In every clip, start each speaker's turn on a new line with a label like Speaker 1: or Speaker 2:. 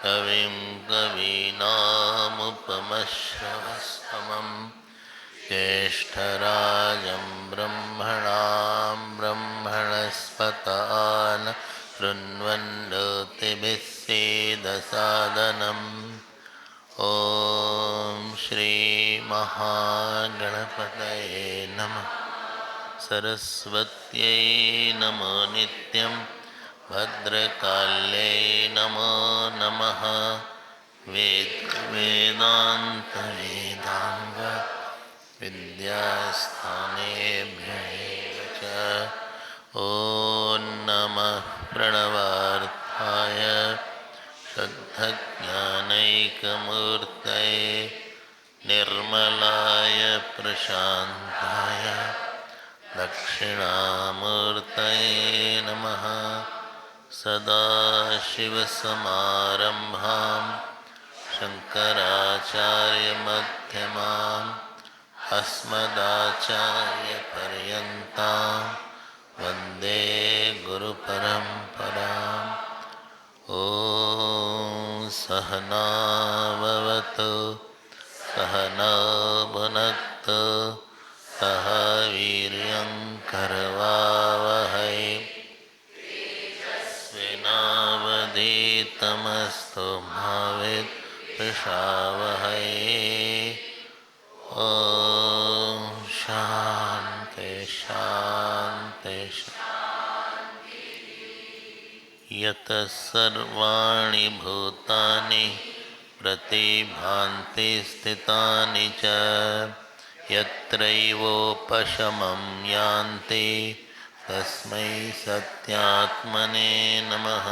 Speaker 1: कविं कवीनामुपमश्रवस्तमम् ज्येष्ठराजं ब्रह्मणां ब्रह्मणस्पतान् शृण्वन्नोतिभिः सीदसादनम् ॐ श्रीमहागणपतये नमः। सरस्वत्यै नमो नित्यं भद्रकाल्यै नमो नमः। वेदान्तवेदान्त विद्यास्थानेभ्यः च ॐ नमः प्रणवार्थाय शुद्धज्ञानैकमूर्तये निर्मलाय प्रशान्ताय दक्षिणामूर्तये नमः। सदाशिवसमारम्भां शङ्कराचार्यमध्यमाम् अस्मदाचार्यपर्यन्तां वन्दे गुरुपरम्पराम्। ॐ सहना भवतु सहना भुनक्तु सह वीर्यं करवावहै तेजस्विनावधीतमस्तु मा विद्विषावहै। ॐ शान्ति शान्ति शान्ति। यतः सर्वाणि भूतानि प्रतिभान्ति स्थितानि च यत्रैवोपशमं यान्ति तस्मै सत्यात्मने नमः।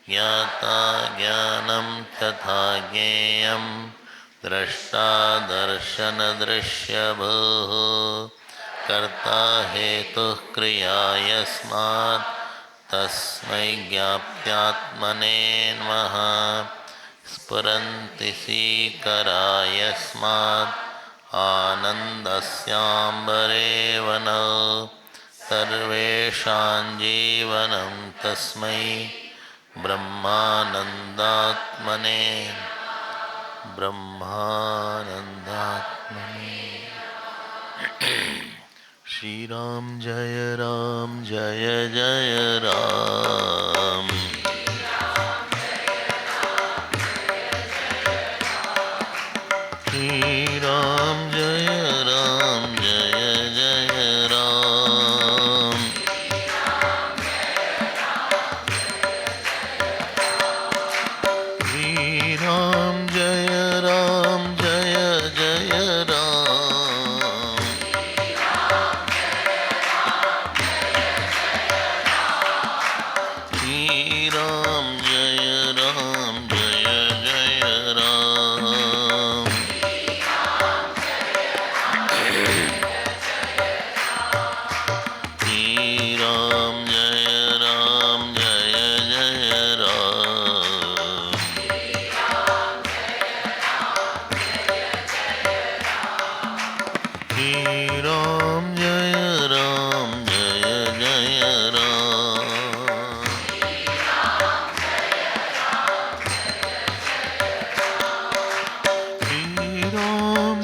Speaker 1: ज्ञाता ज्ञानं तथा ज्ञेयं द्रष्टा दर्शनदृश्यभूः कर्ता हेतुः क्रिया यस्मात् तस्मै ज्ञाप्यात्मने नमः। स्फुरन्ति सीकरा यस्मात् आनन्दस्याम्बरे वनौ सर्वेषां जीवनं तस्मै ब्रह्मानन्दात्मने ब्रह्मानन्दात्मने। श्री राम जय जय राम। श्री राम जय जय राम। श्री राम जय जय राम। श्री राम जय जय राम। श्री राम जय जय राम। श्री राम जय जय राम। श्री राम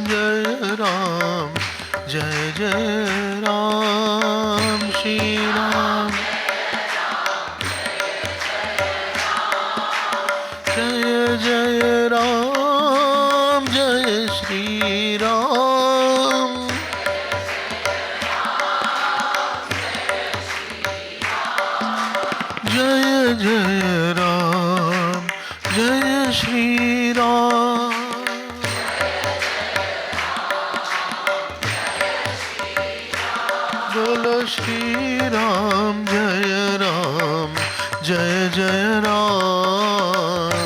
Speaker 1: जय जय राम। श्री राम जय राम जय श्री राम। जय राम जय श्री राम। बोलो श्री राम जय जय राम।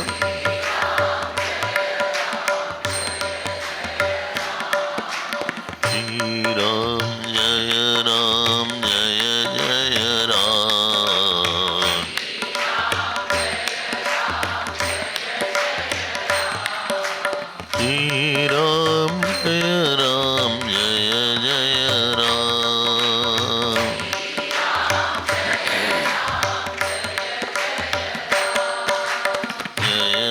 Speaker 1: श्री राम जय जय राम। श्री राम जय जय राम। जय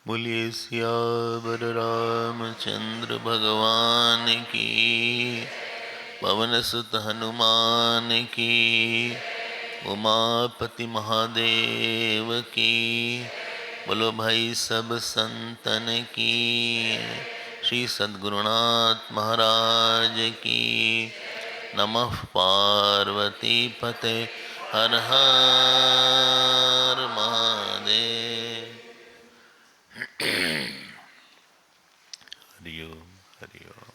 Speaker 1: बोलिए सियावर रामचंद्र भगवान की, पवन सुत हनुमान की, उमापति महादेव की। बोलो भाई सब संतन की। श्री सद्गुरुनाथ महाराज की। नमः पार्वती पते हर हर महादेव। हरिओम हरिओम।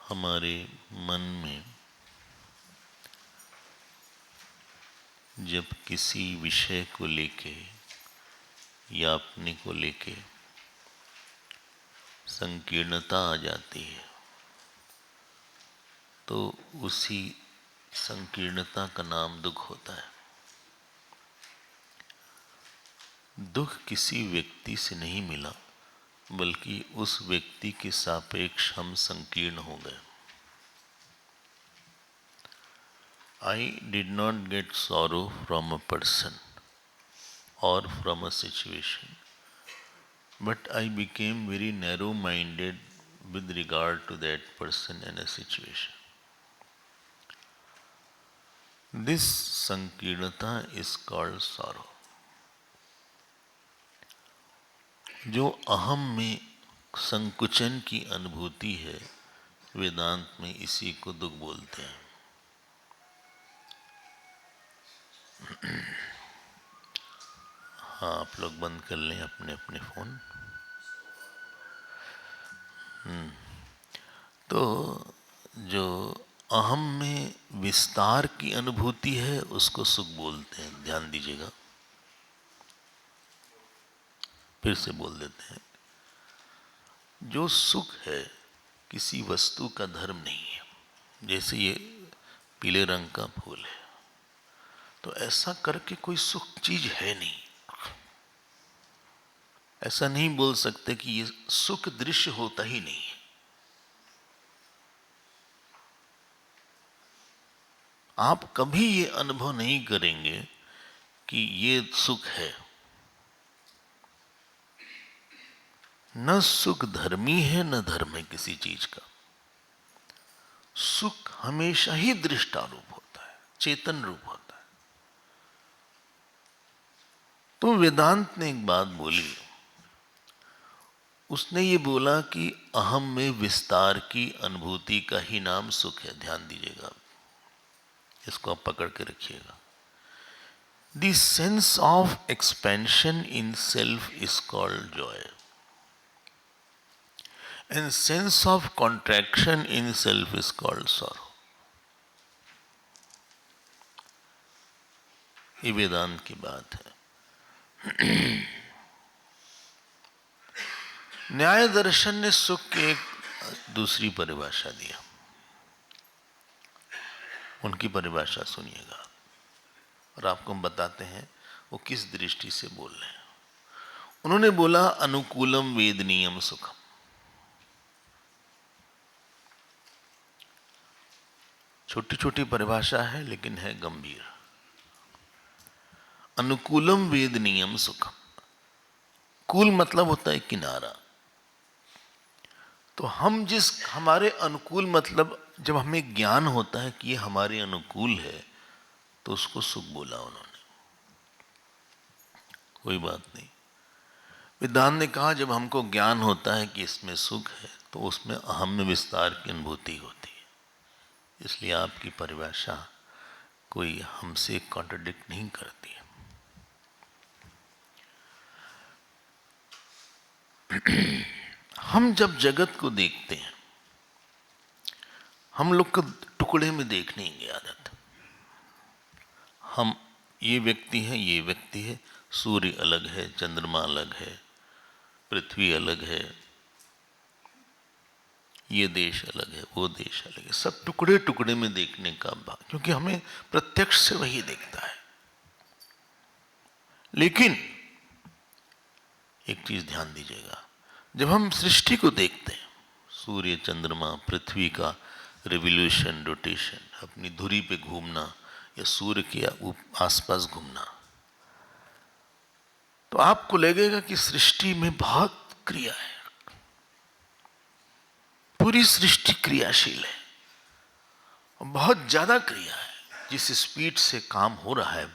Speaker 1: हमारे मन में जब किसी विषय को लेके या अपने को लेके संकीर्णता आ जाती है तो उसी संकीर्णता का नाम दुख होता है। दुख किसी व्यक्ति से नहीं मिला, बल्कि उस व्यक्ति के सापेक्ष हम संकीर्ण हो गए। I did not get sorrow from a person or from a situation, but I became very narrow-minded with regard to that person and a situation. This sankirnata is called sorrow. जो अहम में संकुचन की अनुभूति है, वेदांत में इसी को दुख बोलते हैं। हाँ, आप लोग बंद कर लें अपने अपने फोन। तो जो अहम में विस्तार की अनुभूति है उसको सुख बोलते हैं। ध्यान दीजिएगा, फिर से बोल देते हैं। जो सुख है किसी वस्तु का धर्म नहीं है। जैसे ये पीले रंग का फूल है, तो ऐसा करके कोई सुख चीज है नहीं। ऐसा नहीं बोल सकते कि ये सुख दृश्य होता ही नहीं है। आप कभी ये अनुभव नहीं करेंगे कि ये सुख है। न सुख धर्मी है न धर्म है किसी चीज का। सुख हमेशा ही दृष्टारूप होता है, चेतन रूप होता है। तो वेदांत ने एक बात बोली, उसने ये बोला कि अहम में विस्तार की अनुभूति का ही नाम सुख है। ध्यान दीजिएगा, इसको आप पकड़ के रखिएगा। The sense of expansion in self is called joy, and sense of contraction in self is called sorrow. ये वेदांत की बात है। न्याय दर्शन ने सुख की एक दूसरी परिभाषा दिया। उनकी परिभाषा सुनिएगा और आपको हम बताते हैं वो किस दृष्टि से बोल रहे हैं। उन्होंने बोला अनुकूलम वेदनीयम सुखम। छोटी छोटी परिभाषा है लेकिन है गंभीर। अनुकूलम वेद नियम सुखम। कूल मतलब होता है किनारा। तो हम जिस हमारे अनुकूल मतलब जब हमें ज्ञान होता है कि ये हमारे अनुकूल है तो उसको सुख बोला उन्होंने। कोई बात नहीं। वेदांत ने कहा जब हमको ज्ञान होता है कि इसमें सुख है तो उसमें अहम में विस्तार की अनुभूति होती है। इसलिए आपकी परिभाषा कोई हमसे कॉन्ट्रडिक्ट नहीं करती है। हम जब जगत को देखते हैं हम लोग को टुकड़े में देखने की आदत। हम ये व्यक्ति है, ये व्यक्ति है, सूर्य अलग है, चंद्रमा अलग है, पृथ्वी अलग है, ये देश अलग है, वो देश अलग है, सब टुकड़े टुकड़े में देखने का भाग, क्योंकि हमें प्रत्यक्ष से वही दिखता है। लेकिन एक चीज ध्यान दीजिएगा, जब हम सृष्टि को देखते हैं, सूर्य, चंद्रमा, पृथ्वी का रिवोल्यूशन, रोटेशन, अपनी धुरी पे घूमना या सूर्य के आसपास घूमना, तो आपको लगेगा कि सृष्टि में बहुत क्रिया है, पूरी सृष्टि क्रियाशील है और बहुत ज्यादा क्रिया है। जिस स्पीड से काम हो रहा है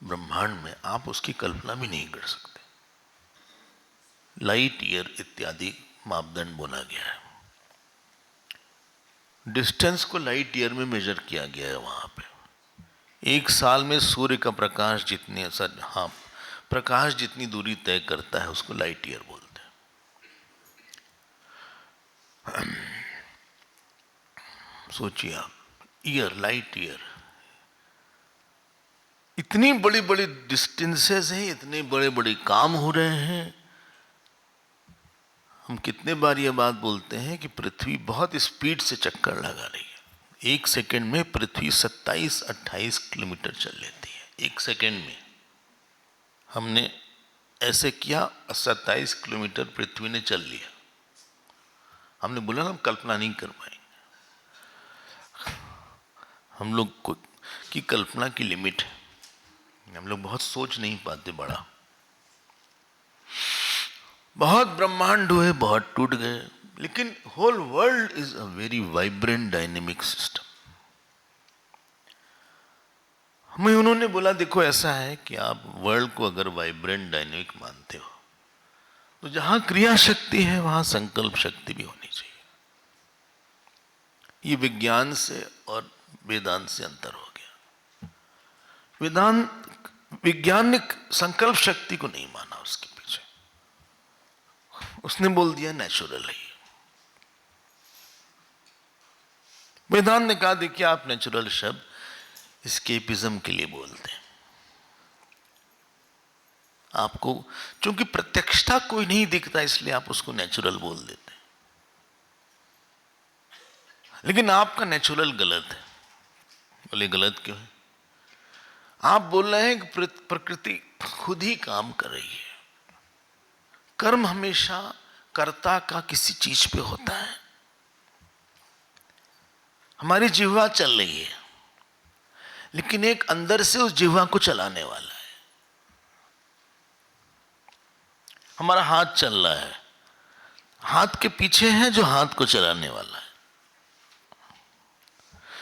Speaker 1: ब्रह्मांड में, आप उसकी कल्पना भी नहीं कर सकते। लाइट ईयर इत्यादि मापदंड बोला गया है। डिस्टेंस को लाइट ईयर में मेजर किया गया है। वहां पे एक साल में सूर्य का प्रकाश जितने प्रकाश जितनी दूरी तय करता है उसको लाइट ईयर बोलते हैं। सोचिए आप, ईयर, लाइट ईयर, इतनी बड़ी बड़ी डिस्टेंसेस हैं, इतने बड़े बड़े काम हो रहे हैं। हम कितने बार ये बात बोलते हैं कि पृथ्वी बहुत स्पीड से चक्कर लगा रही है। एक सेकंड में पृथ्वी 27-28 किलोमीटर चल लेती है। एक सेकंड में हमने ऐसे किया, 27 किलोमीटर पृथ्वी ने चल लिया। हमने बोला ना, हम कल्पना नहीं कर पाएंगे। हम लोग की कल्पना की लिमिट है, हम लोग बहुत सोच नहीं पाते बड़ा। बहुत ब्रह्मांड हुए, बहुत टूट गए, लेकिन whole world is a very vibrant dynamic system. हमें उन्होंने बोला देखो ऐसा है कि आप वर्ल्ड को अगर वाइब्रेंट डायनेमिक मानते हो तो जहां क्रिया शक्ति है वहां संकल्प शक्ति भी होनी चाहिए। ये विज्ञान से और वेदांत से अंतर हो गया। वेदांत वैज्ञानिक संकल्प शक्ति को नहीं माना, उसके पीछे उसने बोल दिया नेचुरल है। वेदांत ने कहा देखिए आप नेचुरल शब्द एस्केपिज्म के लिए बोलते हैं। आपको चूंकि प्रत्यक्षता कोई नहीं दिखता इसलिए आप उसको नेचुरल बोल देते हैं, लेकिन आपका नेचुरल गलत है। बोले गलत क्यों है? आप बोल रहे हैं कि प्रकृति खुद ही काम कर रही है। कर्म हमेशा कर्ता का किसी चीज पे होता है। हमारी जिह्वा चल रही है, लेकिन एक अंदर से उस जिह्वा को चलाने वाला है। हमारा हाथ चल रहा है, हाथ के पीछे है जो हाथ को चलाने वाला है।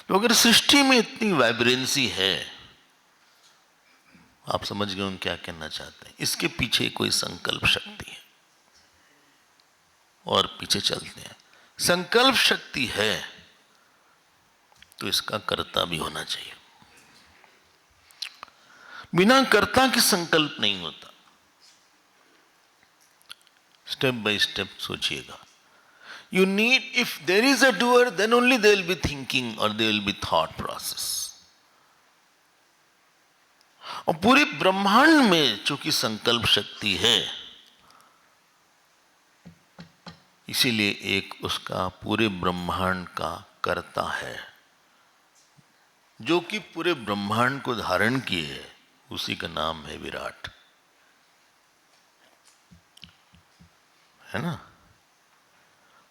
Speaker 1: तो अगर सृष्टि में इतनी वाइब्रेंसी है, आप समझ गए हम क्या कहना चाहते हैं। इसके पीछे कोई संकल्प शक्ति है और पीछे चलते हैं। संकल्प शक्ति है तो इसका कर्ता भी होना चाहिए। बिना कर्ता के संकल्प नहीं होता। स्टेप बाय स्टेप सोचिएगा। You need, if there is a doer, then only there will be thinking or there will be thought process. और पूरे ब्रह्मांड में चूंकि संकल्प शक्ति है, इसीलिए एक उसका पूरे ब्रह्मांड का कर्ता है, जो कि पूरे ब्रह्मांड को धारण किए है। उसी का नाम है विराट, है ना?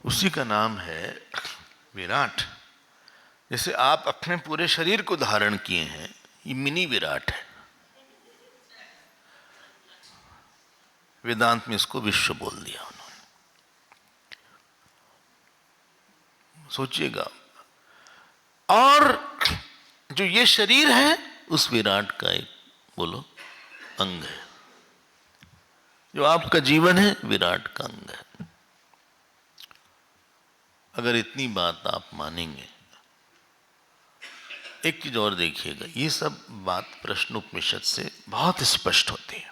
Speaker 1: उसी का नाम है विराट। जैसे आप अपने पूरे शरीर को धारण किए हैं, ये मिनी विराट है। वेदांत में इसको विश्व बोल दिया उन्होंने। सोचिएगा। और जो ये शरीर है उस विराट का एक बोलो अंग है। जो आपका जीवन है विराट का अंग है। अगर इतनी बात आप मानेंगे, एक चीज और देखिएगा, ये सब बात प्रश्नोपनिषद से बहुत स्पष्ट होती है।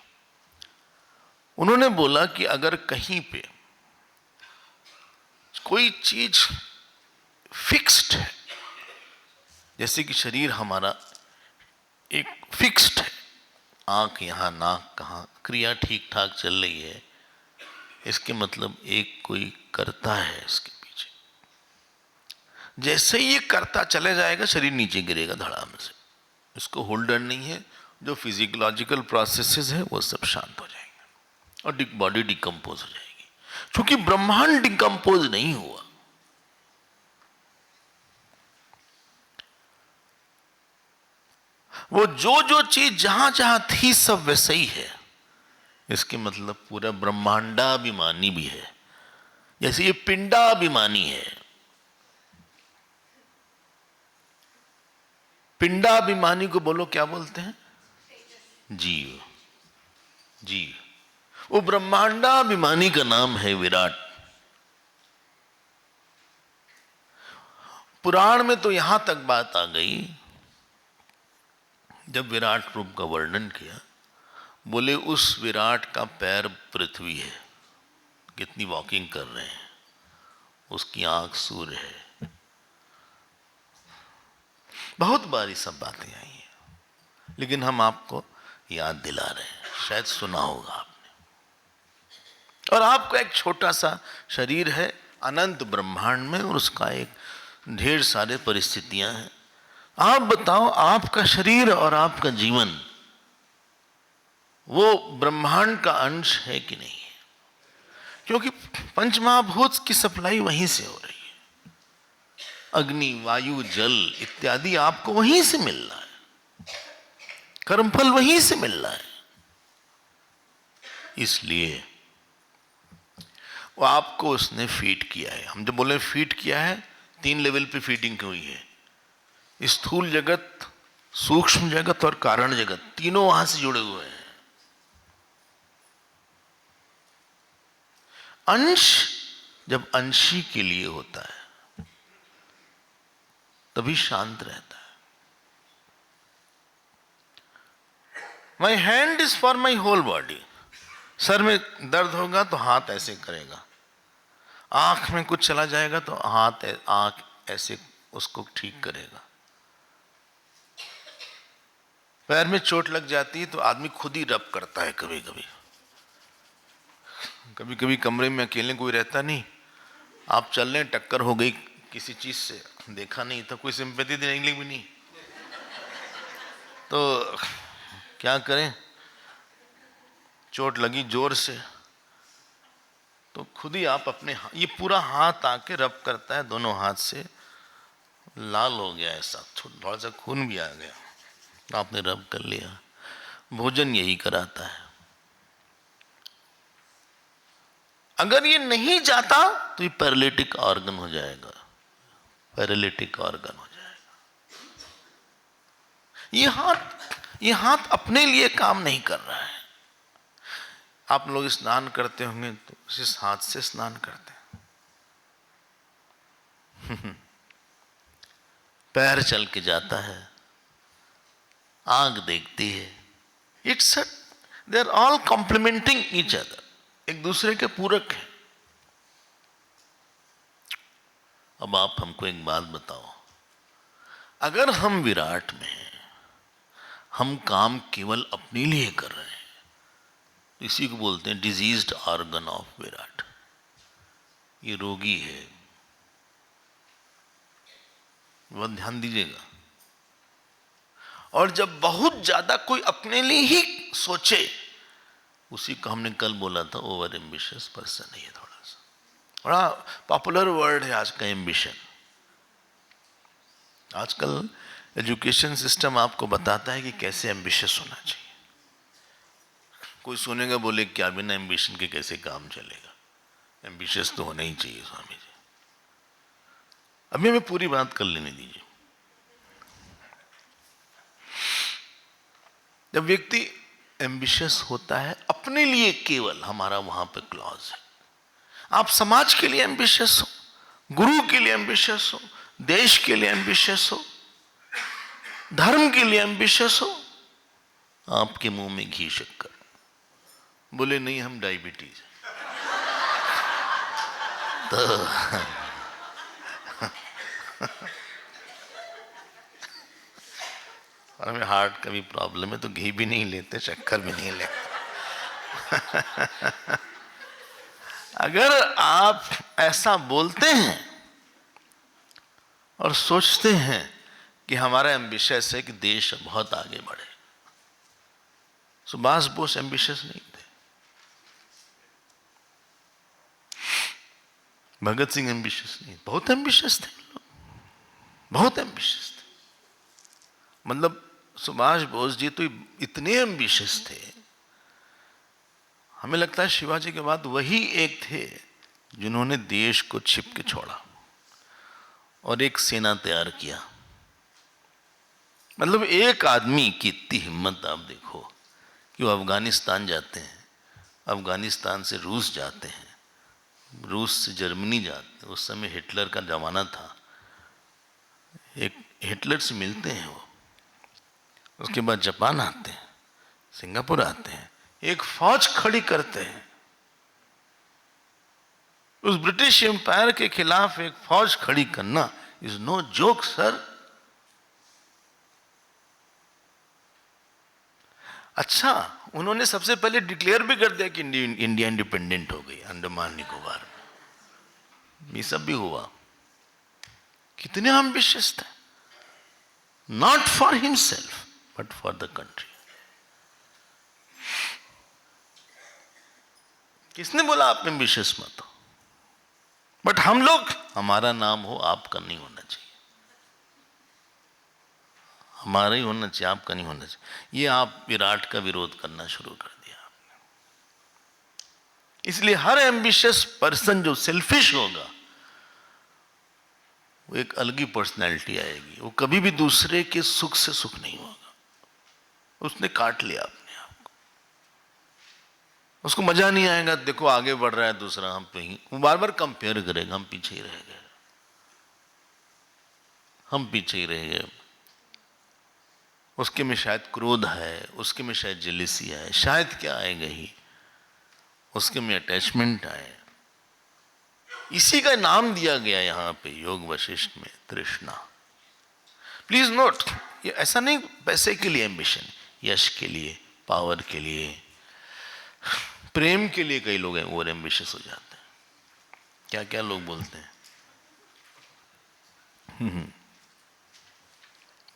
Speaker 1: उन्होंने बोला कि अगर कहीं पे कोई चीज फिक्स्ड है, जैसे कि शरीर हमारा एक फिक्स्ड है, आंख यहां, नाक कहां, क्रिया ठीक ठाक चल रही है, इसके मतलब एक कोई करता है इसके पीछे। जैसे ही ये करता चले जाएगा, शरीर नीचे गिरेगा धड़ाम से। इसको होल्डर नहीं है। जो फिजियोलॉजिकल प्रोसेसेस है वो सब शांत हो जाएंगे और बॉडी डिकम्पोज हो जाएगी। क्योंकि ब्रह्मांड डिकम्पोज नहीं हुआ। वो जो जो चीज जहां जहां थी सब वैसे ही है। इसके मतलब पूरा ब्रह्मांडाभिमानी भी है। जैसे ये पिंडाभिमानी है। पिंडाभिमानी को बोलो क्या बोलते हैं? जीव। जीव। वो ब्रह्मांडाभिमानी का नाम है विराट। पुराण में तो यहां तक बात आ गई, जब विराट रूप का वर्णन किया, बोले उस विराट का पैर पृथ्वी है। कितनी वॉकिंग कर रहे हैं। उसकी आंख सूर्य है। बहुत बार ये सब बातें आई हैं, लेकिन हम आपको याद दिला रहे हैं। शायद सुना होगा आपने। और आपका एक छोटा सा शरीर है अनंत ब्रह्मांड में, और उसका एक ढेर सारे परिस्थितियां हैं। आप बताओ, आपका शरीर और आपका जीवन वो ब्रह्मांड का अंश है कि नहीं है? क्योंकि पंचमहाभूत की सप्लाई वहीं से हो रही है। अग्नि, वायु, जल इत्यादि आपको वहीं से मिल रहा है। कर्मफल वहीं से मिल रहा है। इसलिए वो आपको उसने फीड किया है। हम जब बोले फीड किया है, 3 लेवल पे फीडिंग हुई है। स्थूल जगत, सूक्ष्म जगत और कारण जगत, तीनों वहां से जुड़े हुए हैं। अंश जब अंशी के लिए होता है तभी शांत रहता है। My hand is for my whole body. सर में दर्द होगा तो हाथ ऐसे करेगा। आंख में कुछ चला जाएगा तो आंख ऐसे उसको ठीक करेगा। पैर में चोट लग जाती है तो आदमी खुद ही रब करता है। कभी कभी कभी कभी कमरे में अकेले कोई रहता नहीं, आप चल रहे, टक्कर हो गई किसी चीज से, देखा नहीं तो कोई सिंपैथी देने के लिए भी नहीं, तो क्या करें? चोट लगी जोर से तो खुद ही आप अपने ये पूरा हाथ आके रब करता है दोनों हाथ से। लाल हो गया ऐसा, थोड़ा सा खून भी आ गया, आपने रब कर लिया। भोजन यही कराता है। अगर ये नहीं जाता तो ये पैरालिटिक ऑर्गन हो जाएगा। पैरालिटिक ऑर्गन हो जाएगा। ये हाथ अपने लिए काम नहीं कर रहा है। आप लोग स्नान करते होंगे तो इस हाथ से स्नान करते हैं। पैर चल के जाता है, आंख देखती है। It's they are all complementing each other, एक दूसरे के पूरक हैं। अब आप हमको एक बात बताओ, अगर हम विराट में हैं, हम काम केवल अपने लिए कर रहे हैं, इसी को बोलते हैं डिजीज्ड ऑर्गन ऑफ विराट। ये रोगी है। वह ध्यान दीजिएगा। और जब बहुत ज्यादा कोई अपने लिए ही सोचे, उसी को हमने कल बोला था ओवर एम्बिशियस पर्सन है। ये थोड़ा सा बड़ा पॉपुलर वर्ड है आज का एम्बिशन। आजकल एजुकेशन सिस्टम आपको बताता है कि कैसे एम्बिशियस होना चाहिए। कोई सुनेगा बोले क्या बिना एम्बिशन के कैसे काम चलेगा, एम्बिशियस तो होना ही चाहिए स्वामी जी। अभी हमें पूरी बात कर लेने दीजिए। जब व्यक्ति एम्बिशियस होता है अपने लिए केवल, हमारा वहां पे क्लॉज है, आप समाज के लिए एम्बिशियस हो, गुरु के लिए एम्बिशियस हो, देश के लिए एम्बिशियस हो, धर्म के लिए एम्बिशियस हो, आपके मुंह में घी शक्कर, बोले नहीं हम डायबिटीज तो और हमें हार्ट का भी प्रॉब्लम है तो घी भी नहीं लेते, शक्कर भी नहीं लेते। अगर आप ऐसा बोलते हैं और सोचते हैं कि हमारा एम्बिशियस है कि देश बहुत आगे बढ़े, सुभाष बोस एम्बिशियस नहीं थे, भगत सिंह एम्बिशियस नहीं, बहुत एम्बिशियस थे लोग, बहुत एम्बिशियस थे। मतलब सुभाष बोस जी तो इतने एम्बिशियस थे, हमें लगता है शिवाजी के बाद वही एक थे जिन्होंने देश को छिप के छोड़ा और एक सेना तैयार किया। मतलब एक आदमी की इतनी हिम्मत आप देखो कि वो अफगानिस्तान जाते हैं, अफगानिस्तान से रूस जाते हैं, रूस से जर्मनी जाते हैं, उस समय हिटलर का जमाना था, एक हिटलर से मिलते हैं वो, उसके बाद जापान आते हैं, सिंगापुर आते हैं, एक फौज खड़ी करते हैं। उस ब्रिटिश एम्पायर के खिलाफ एक फौज खड़ी करना इज नो जोक सर। अच्छा, उन्होंने सबसे पहले डिक्लेयर भी कर दिया कि इंडिया इंडिपेंडेंट हो गई अंडमान निकोबार में, ये सब भी हुआ। कितने एम्बिशियस थे, not for himself but for the country. किसने बोला आप एम्बिशियस मत हो? बट हम लोग, हमारा नाम हो, आपका नहीं होना चाहिए, हमारा ही होना चाहिए, आपका नहीं होना चाहिए। ये आप विराट का विरोध करना शुरू कर दिया आपने। इसलिए हर एम्बिशियस पर्सन जो सेल्फिश होगा वो एक अलग ही पर्सनैलिटी आएगी, वो कभी भी दूसरे के सुख से सुख नहीं होगा, उसने काट लिया अपने आप को, उसको मजा नहीं आएगा। देखो आगे बढ़ रहा है दूसरा, हम पे ही वो बार बार कंपेयर करेगा, हम पीछे ही रह गए, हम पीछे ही रह गए। उसके में शायद क्रोध है, उसके में शायद जेलिसी है, शायद क्या आएगा ही, उसके में अटैचमेंट आए। इसी का नाम दिया गया यहां पे योग वशिष्ठ में तृष्णा। प्लीज नोट, ये ऐसा नहीं पैसे के लिए एम्बिशन, यश के लिए, पावर के लिए, प्रेम के लिए कई लोग हैं ओवर एम्बिशियस हो जाते हैं। क्या क्या लोग बोलते हैं,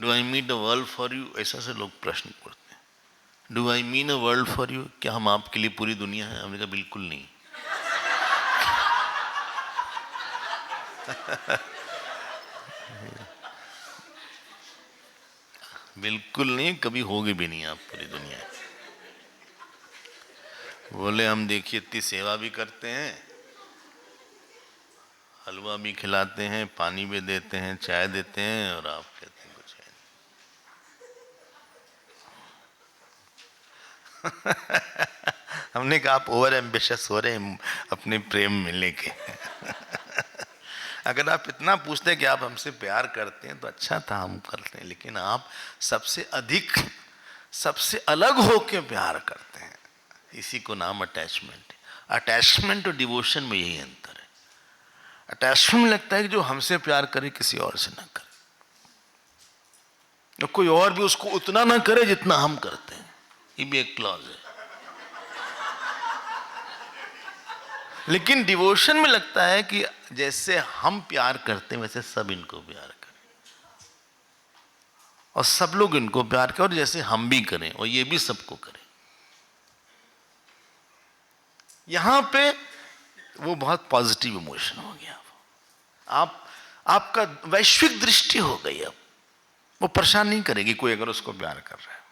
Speaker 1: do I mean the world for you, ऐसा से लोग प्रश्न पूछते हैं। Do I mean a world for you, क्या हम आपके लिए पूरी दुनिया है? हमने कहा बिल्कुल नहीं। बिल्कुल नहीं, कभी होगी भी नहीं आप पूरी दुनिया। बोले हम देखिए इतनी सेवा भी करते हैं, हलवा भी खिलाते हैं, पानी भी देते हैं, चाय देते हैं, और आप कहते हैं कुछ है। हमने कहा आप ओवर एम्बिशियस हो रहे हैं अपने प्रेम में लेके। अगर आप इतना पूछते हैं कि आप हमसे प्यार करते हैं तो अच्छा था, हम करते हैं, लेकिन आप सबसे अधिक, सबसे अलग होके प्यार करते हैं, इसी को नाम अटैचमेंट। अटैचमेंट और डिवोशन में यही अंतर है। अटैचमेंट लगता है कि जो हमसे प्यार करे किसी और से ना करे, तो कोई और भी उसको उतना ना करे जितना हम करते हैं, ये भी एक क्लॉज है। लेकिन डिवोशन में लगता है कि जैसे हम प्यार करते हैं वैसे सब इनको प्यार करें, और सब लोग इनको प्यार करें, और जैसे हम भी करें और ये भी सबको करें। यहां पे वो बहुत पॉजिटिव इमोशन हो गया। आपका वैश्विक दृष्टि हो गई अब वो परेशान नहीं करेगी कोई अगर उसको प्यार कर रहा है।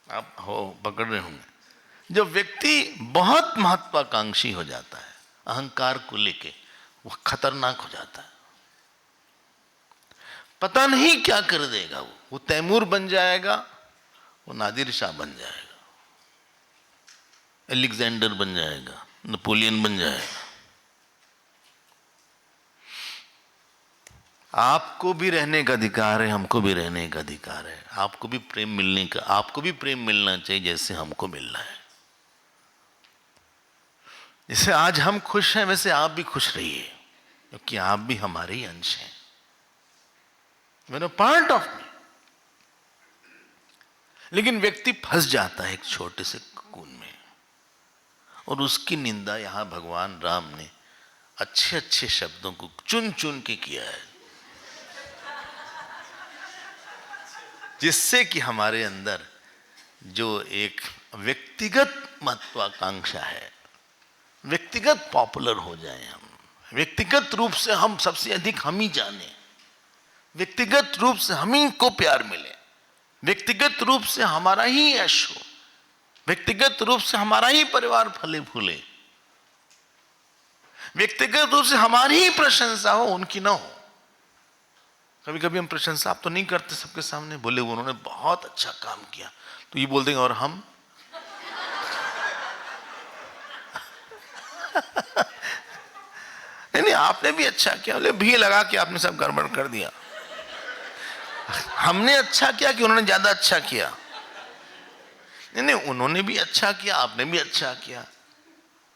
Speaker 1: आप हो पकड़ रहे होंगे। जब व्यक्ति बहुत महत्वाकांक्षी हो जाता है अहंकार को लेके, वो खतरनाक हो जाता है। पता नहीं क्या कर देगा, वो तैमूर बन जाएगा, वो नादिर शाह बन जाएगा, अलेक्जेंडर बन जाएगा, नेपोलियन बन जाएगा। आपको भी रहने का अधिकार है, हमको भी रहने का अधिकार है। आपको भी प्रेम मिलने का, आपको भी प्रेम मिलना चाहिए जैसे हमको मिल रहा है। जैसे आज हम खुश हैं वैसे आप भी खुश रहिए, क्योंकि आप भी हमारे ही अंश हैं, मेरा पार्ट ऑफ मी। लेकिन व्यक्ति फंस जाता है एक छोटे से कोकून में, और उसकी निंदा यहां भगवान राम ने अच्छे अच्छे शब्दों को चुन चुन के किया है, जिससे कि हमारे अंदर जो एक व्यक्तिगत महत्वाकांक्षा है, व्यक्तिगत पॉपुलर हो जाए हम, व्यक्तिगत रूप से हम सबसे अधिक हम ही जाने, व्यक्तिगत रूप से हम ही को प्यार मिले, व्यक्तिगत रूप से हमारा ही यश हो, व्यक्तिगत रूप से हमारा ही परिवार फले फूले, व्यक्तिगत रूप से हमारी ही प्रशंसा हो, उनकी ना हो। कभी कभी हम प्रशंसा आप तो नहीं करते सबके सामने, बोले उन्होंने बहुत अच्छा काम किया, तो ये बोल देंगे और हम नहीं आपने भी अच्छा किया, बोले भी लगा के आपने सब गड़बड़ कर दिया। हमने अच्छा किया कि उन्होंने ज्यादा अच्छा किया? नहीं उन्होंने भी अच्छा किया, आपने भी अच्छा किया,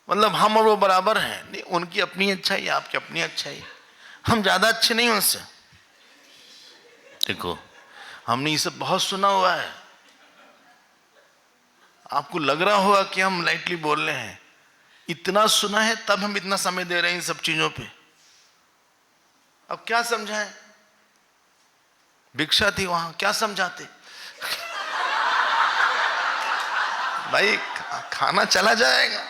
Speaker 1: मतलब हम और वो बराबर हैं। नहीं, उनकी अपनी अच्छाई, आपकी अपनी अच्छाई, हम ज्यादा अच्छे नहीं उनसे। देखो हमने ये सब बहुत सुना हुआ है, आपको लग रहा होगा कि हम लाइटली बोल रहे हैं, इतना सुना है तब हम इतना समय दे रहे हैं इन सब चीजों पे। अब क्या समझाएं? भिक्षा थी वहां, क्या समझाते भाई, खाना चला जाएगा।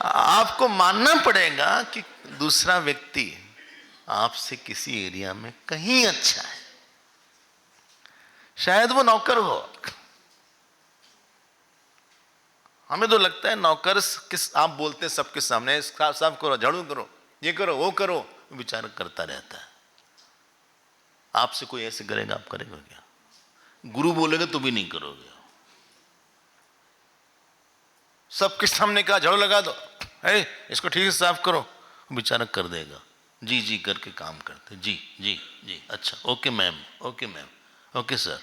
Speaker 1: आपको मानना पड़ेगा कि दूसरा व्यक्ति आपसे किसी एरिया में कहीं अच्छा है, शायद वो नौकर हो। हमें तो लगता है नौकर किस आप बोलते हैं सबके सामने, साफ करो, झाड़ू करो, ये करो, वो करो, बेचारा करता रहता है। आपसे कोई ऐसे करेगा, आप करेगा क्या? गुरु बोलेगा तो भी नहीं करोगे। सबके सामने कहा झाड़ू लगा दो, इसको ठीक से साफ करो, बेचारा कर देगा, जी जी करके काम करते, जी जी जी, अच्छा okay ma'am, okay ma'am, okay sir.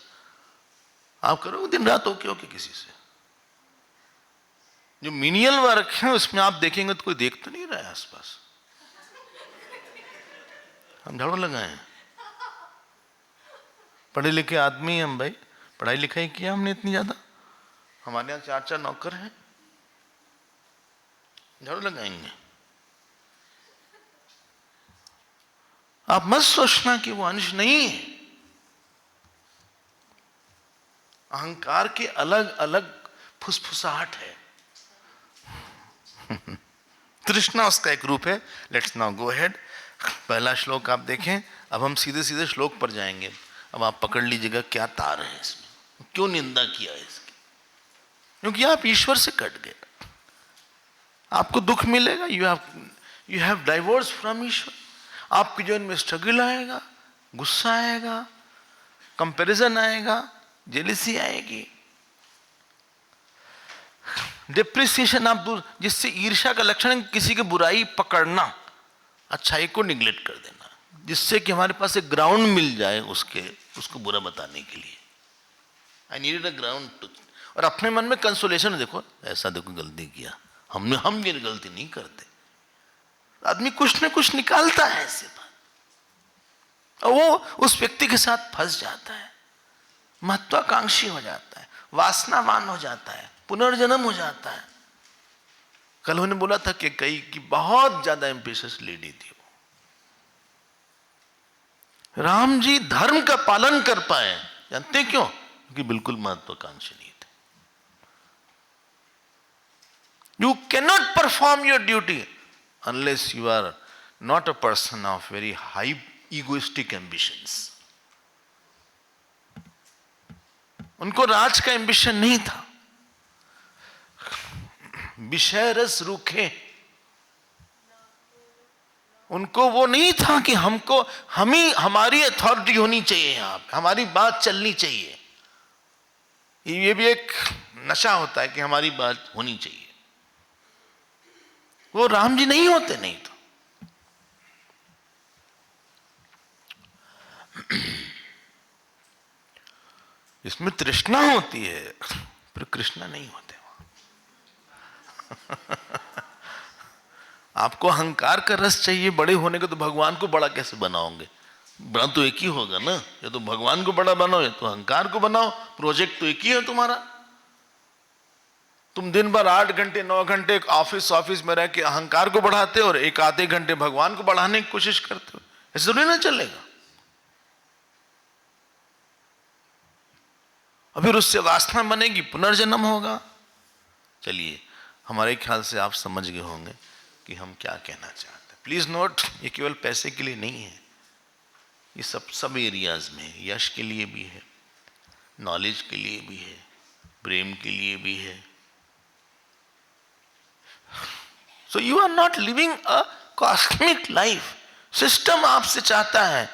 Speaker 1: आप करोगे दिन रात ओके ओके किसी से? जो मिनियल वर्क है उसमें आप देखेंगे तो कोई देख तो नहीं रहा है आसपास, हम झाड़ू लगाए, पढ़े लिखे आदमी हम भाई, पढ़ाई लिखाई किया हमने इतनी ज्यादा, हमारे यहाँ 4-4 नौकर हैं, झाड़ू लगाएंगे। आप मत सोचना कि वो अंश नहीं है। अहंकार के अलग अलग फुसफुसाहट है। तृष्णा उसका एक रूप है। Let's now go ahead. पहला श्लोक आप देखें, अब हम सीधे सीधे श्लोक पर जाएंगे। अब आप पकड़ लीजिएगा क्या तार है इसमें, क्यों निंदा किया है इसकी, क्योंकि आप ईश्वर से कट गए, आपको दुख मिलेगा, यू हैव डाइवोर्स फ्रॉम ईश्वर। आपके जीवन में स्ट्रगल आएगा, गुस्सा आएगा, कंपैरिजन आएगा, जेलसी आएगी, डिप्रिसिएशन, आप दूर, जिससे ईर्ष्या का लक्षण है किसी की बुराई पकड़ना, अच्छाई को निग्लेक्ट कर देना, जिससे कि हमारे पास एक ग्राउंड मिल जाए उसको बुरा बताने के लिए। I needed a ground to, और अपने मन में कंसोलेशन, देखो ऐसा देखो गलती किया, हम ये गलती नहीं करते। आदमी कुछ न कुछ निकालता है ऐसे बात, और वो उस व्यक्ति के साथ फंस जाता है, महत्वाकांक्षी हो जाता है, वासनावान हो जाता है, पुनर्जन्म हो जाता है। कल उन्होंने बोला था कि कई की बहुत ज्यादा एम्बिशियस लेडी थी, राम जी धर्म का पालन कर पाए, जानते क्यों? क्योंकि बिल्कुल महत्वाकांक्षी नहीं थे। You can not perform your duty unless you are not a person of very high egoistic ambitions. उनको राज का एम्बिशन नहीं था, विषय रस रूखे, उनको वो नहीं था कि हमको हमारी अथॉरिटी होनी चाहिए, यहां पे हमारी बात चलनी चाहिए। ये भी एक नशा होता है कि हमारी बात होनी चाहिए। वो राम जी नहीं होते नहीं तो। इसमें तृष्णा होती है पर कृष्णा नहीं होते वहां। आपको अहंकार का रस चाहिए, बड़े होने के तो भगवान को बड़ा कैसे बनाओगे? बड़ा तो एक ही होगा ना, या तो भगवान को बड़ा बनाओ या तो अहंकार को बनाओ, प्रोजेक्ट तो एक ही है तुम्हारा। तुम दिन भर 8 घंटे 9 घंटे ऑफिस में रह के अहंकार को बढ़ाते हो और एक आधे घंटे भगवान को बढ़ाने की कोशिश करते हो, ऐसे जरूरी ना चलेगा। और फिर उससे वासना बनेगी, पुनर्जन्म होगा। चलिए, हमारे ख्याल से आप समझ गए होंगे कि हम क्या कहना चाहते हैं। प्लीज नोट, ये केवल पैसे के लिए नहीं है, ये सब एरियाज में है। यश के लिए भी है, नॉलेज के लिए भी है, प्रेम के लिए भी है। So you are not living a cosmic life. System आपसे चाहता है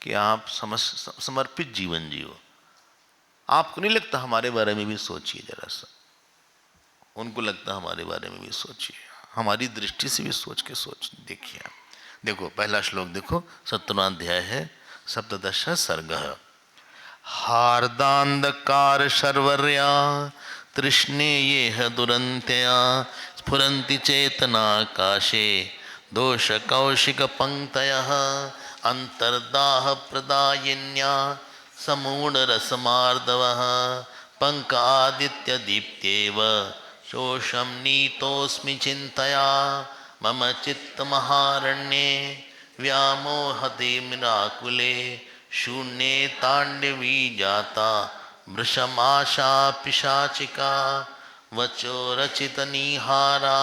Speaker 1: कि आप समर्पित जीवन जियो। आपको नहीं लगता हमारे बारे में भी सोचिए जरा सा, उनको लगता हमारे बारे में भी सोचिए, हमारी दृष्टि से भी सोच देखिए। देखो पहला श्लोक देखो, 17वां अध्याय है, सप्तदश सर्ग। हार्दांधकार शर्वर्या तृष्णे ये दुरंत्या स्फुरन्ति चेतनाकाशे दोष कौशिक पंक्तयः अंतर्दाह प्रदायिन्या समूढ़ रसमार्दवः पंक आदित्य दीप्त्येव शोषम नीतोस्मि चिंतया मम चित्त महारण्ये व्यामोहते मिराकुले शून्ये तांडवी जाता वृषमाशा पिशाचिका वचो रचित निहारा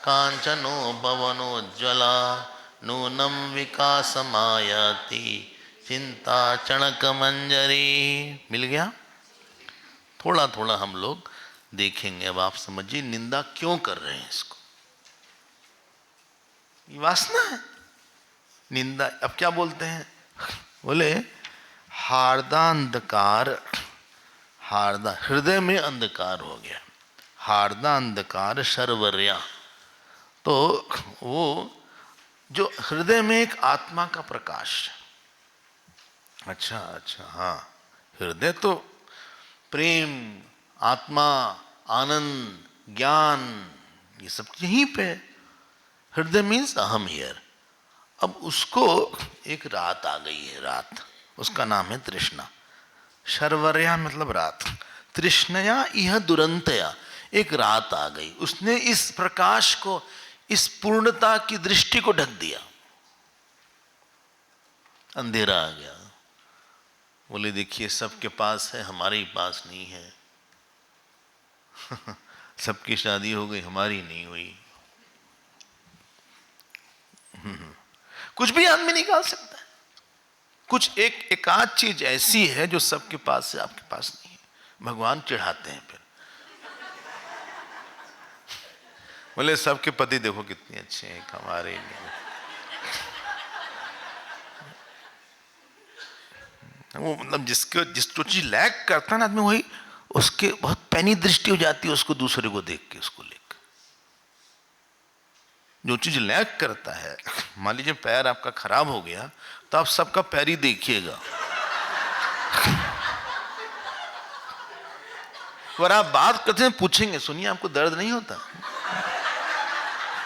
Speaker 1: कांचनो भवनोज्ज्वला नूनम विकासमायाति चिंता चणक मंजरी। मिल गया? थोड़ा थोड़ा हम लोग देखेंगे। अब आप समझिए निंदा क्यों कर रहे हैं इसको। ये वासना है निंदा। अब क्या बोलते हैं? बोले हार्दांधकार, हार्दा हृदय में अंधकार हो गया, हार्दांधकार शर्वर्या। तो वो जो हृदय में एक आत्मा का प्रकाश। अच्छा, हाँ, हृदय तो प्रेम, आत्मा, आनंद, ज्ञान, ये सब यहीं पे। हृदय मीन्स अहम हियर। अब उसको एक रात आ गई है, रात, उसका नाम है तृष्णा। शर्वर्या मतलब रात, तृष्णया यह दुरंतया, एक रात आ गई, उसने इस प्रकाश को, इस पूर्णता की दृष्टि को ढक दिया, अंधेरा आ गया। बोले देखिए सबके पास है, हमारे पास नहीं है। सबकी शादी हो गई, हमारी नहीं हुई। कुछ भी आदमी निकाल सकता है। कुछ एक आध चीज ऐसी है जो सबके पास है, आपके पास नहीं है। भगवान चिढ़ाते हैं फिर। बोले सबके पति देखो कितने अच्छे हैं, हमारे नहीं। वो मतलब जिस चीज लैक करता है ना आदमी, वही उसके बहुत पैनी दृष्टि हो जाती है उसको दूसरे को देख के, उसको लेकर। जो चीज लैक करता है, मान लीजिए पैर आपका खराब हो गया तो आप सबका पैर ही देखिएगा। अगर आप बात करते हैं पूछेंगे सुनिए आपको दर्द नहीं होता,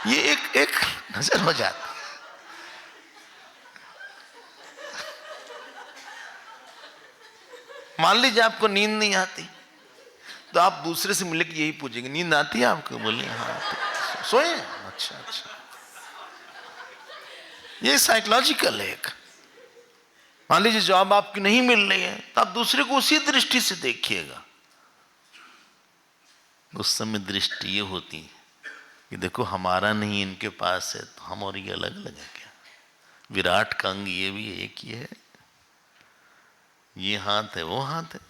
Speaker 1: ये एक नजर हो जाता। मान लीजिए आपको नींद नहीं आती तो आप दूसरे से मिलकर यही पूछेंगे नींद आती है आपको? बोले हाँ। तो सोए? अच्छा। ये साइकोलॉजिकल है एक। मान लीजिए जॉब आपकी नहीं मिल रही है तो आप दूसरे को उसी दृष्टि से देखिएगा। उस समय दृष्टि ये होती कि देखो हमारा नहीं इनके पास है, तो हम और ये अलग अलग है क्या? विराट का अंग ये भी एक ही है, ये हाथ है वो हाथ है।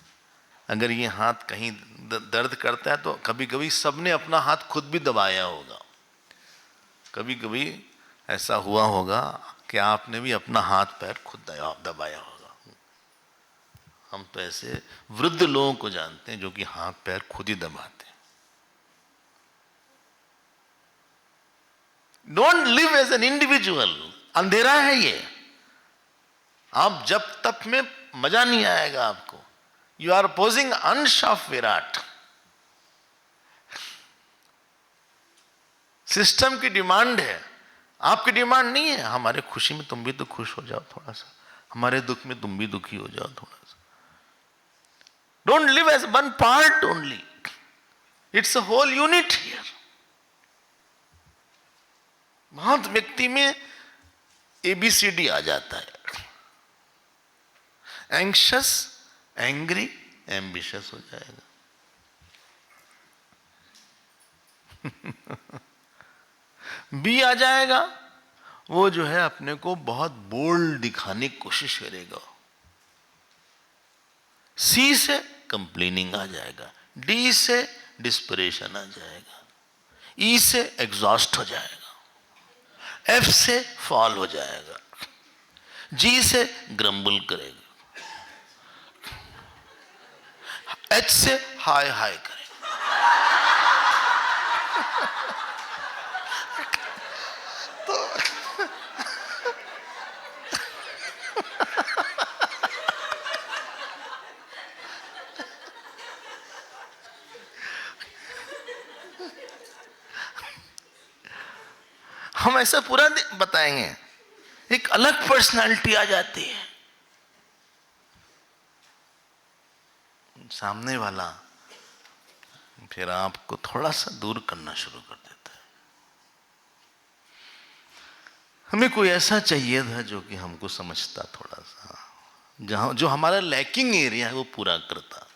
Speaker 1: अगर ये हाथ कहीं दर्द करता है तो कभी कभी सबने अपना हाथ खुद भी दबाया होगा, कभी कभी ऐसा हुआ होगा कि आपने भी अपना हाथ पैर खुद दबाया होगा। हम तो ऐसे वृद्ध लोगों को जानते हैं जो कि हाथ पैर खुद ही दबाते हैं। Don't live as an individual. अंधेरा है ये, आप जब तप में मजा नहीं आएगा आपको। यू आर पोजिंग अंश ऑफ विराट। सिस्टम की डिमांड है, आपकी डिमांड नहीं है। हमारे खुशी में तुम भी तो खुश हो जाओ थोड़ा सा, हमारे दुख में तुम भी दुखी हो जाओ थोड़ा सा। Don't live as one part only, it's a whole unit here. बहुत व्यक्ति में एबीसीडी आ जाता है, एंग्शियस, एंग्री, एम्बिशियस हो जाएगा। बी आ जाएगा, वो जो है अपने को बहुत बोल्ड दिखाने की कोशिश करेगा। सी से कंप्लेनिंग आ जाएगा, डी से डिस्परेशन आ जाएगा, ई से एग्जॉस्ट हो जाएगा, एफ से फॉल हो जाएगा, जी से ग्रम्बल करेगा, एच से हाय हाय करेगा। हम ऐसा पूरा बताएंगे, एक अलग पर्सनालिटी आ जाती है। सामने वाला फिर आपको थोड़ा सा दूर करना शुरू कर देता है। हमें कोई ऐसा चाहिए था जो कि हमको समझता थोड़ा सा, जहां जो हमारा लैकिंग एरिया है वो पूरा करता।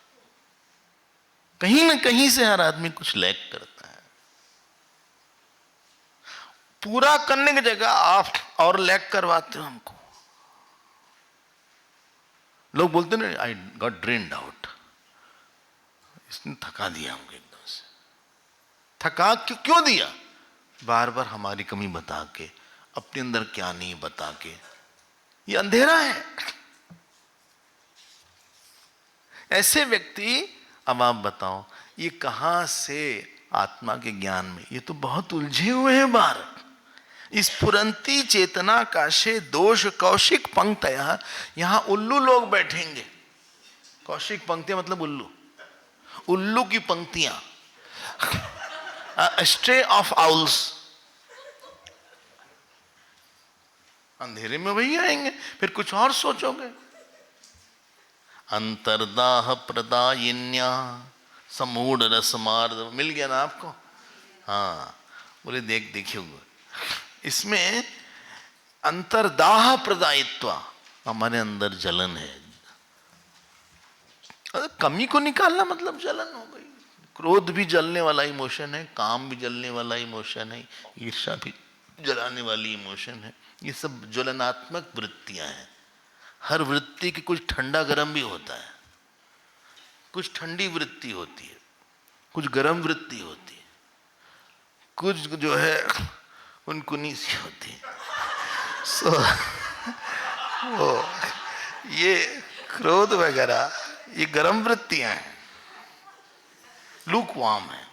Speaker 1: कहीं ना कहीं से हर आदमी कुछ लैक करता है, पूरा करने की जगह आप और लैक करवाते हो हमको। लोग बोलते ना, आई गॉट ड्रेन्ड आउट, इसने थका दिया हमको एकदम से। थका क्यों दिया? बार बार हमारी कमी बता के, अपने अंदर क्या नहीं बता के। ये अंधेरा है। ऐसे व्यक्ति, अब आप बताओ, ये कहां से आत्मा के ज्ञान में, ये तो बहुत उलझे हुए हैं बाहर। इस पुरंती चेतना काशे दोष कौशिक पंक्तया, यहां उल्लू लोग बैठेंगे। कौशिक पंक्तियां मतलब उल्लू, उल्लू की पंक्तियां, स्ट्रे ऑफ आउल्स। अंधेरे में वही आएंगे, फिर कुछ और सोचोगे। अंतरदाह प्रदायिन्या समूढ़ रसमार्द, मिल गया ना आपको? हाँ, बोले देखिए इसमें अंतरदाह प्रदायित्व, हमारे अंदर जलन है। कमी को निकालना मतलब जलन हो गई। क्रोध भी जलने वाला इमोशन है, काम भी जलने वाला इमोशन है, ईर्ष्या भी जलाने वाली इमोशन है। ये सब ज्वलनात्मक वृत्तियां हैं। हर वृत्ति की कुछ ठंडा गर्म भी होता है, कुछ ठंडी वृत्ति होती है, कुछ गर्म वृत्ति होती है, कुछ जो है कुनकुनी सी होती है। वो ये क्रोध वगैरह ये गर्म वृत्तियां हैं, लूकवार्म है।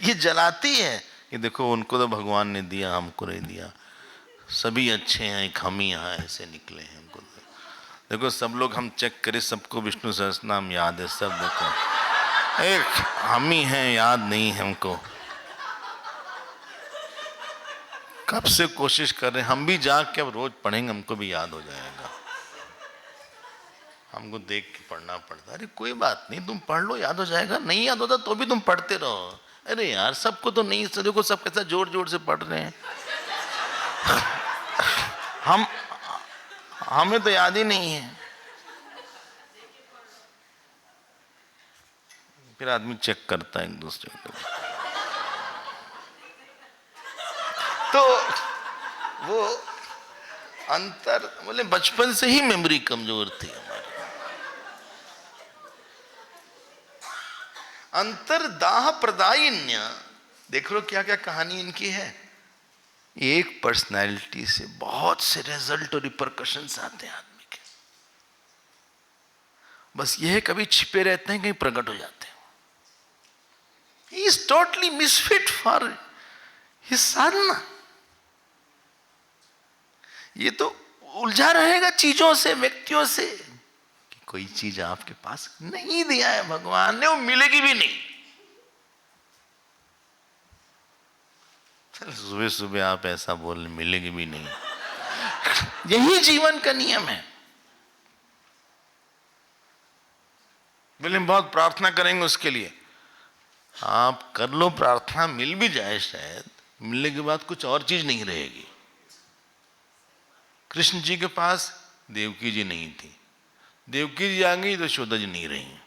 Speaker 1: ये जलाती है। ये देखो, उनको तो भगवान ने दिया, हमको नहीं दिया। सभी अच्छे हैं, एक हम ही यहाँ ऐसे निकले हैं। हमको देखो, सब लोग हम चेक करें, सबको विष्णु सहस्त्रनाम याद है, सब देखो, एक हम ही हैं याद नहीं है हमको। कब से कोशिश कर रहे हैं, हम भी जाग के अब रोज पढ़ेंगे, हमको भी याद हो जाएगा। हमको देख के पढ़ना पड़ता। अरे कोई बात नहीं, तुम पढ़ लो, याद हो जाएगा। नहीं याद होता तो भी तुम पढ़ते रहो। अरे यार, सबको तो नहीं, देखो सब कैसा जोर जोर से पढ़ रहे हैं। हमें तो याद ही नहीं है। फिर आदमी चेक करता है एक दूसरे को। तो वो अंतर, बोले बचपन से ही मेमोरी कमजोर थी हमारी। अंतरदाह प्रदायिन्य, देख लो क्या क्या कहानी इनकी है। एक पर्सनैलिटी से बहुत से रिजल्ट और रिपरकशंस आते हैं आदमी के। बस यह है कभी छिपे रहते हैं, कहीं प्रकट हो जाते हैं। He is totally misfit for his sadhana। ये तो उलझा रहेगा चीजों से, व्यक्तियों से, कि कोई चीज आपके पास नहीं दिया है भगवान ने, वो मिलेगी भी नहीं। सुबह सुबह आप ऐसा बोल, मिलेगी भी नहीं। यही जीवन का नियम है। बोले बहुत प्रार्थना करेंगे उसके लिए, आप कर लो प्रार्थना, मिल भी जाए शायद, मिलने के बाद कुछ और चीज नहीं रहेगी। कृष्ण जी के पास देवकी जी नहीं थी, देवकी जी आ गई तो यशोदा जी नहीं रही।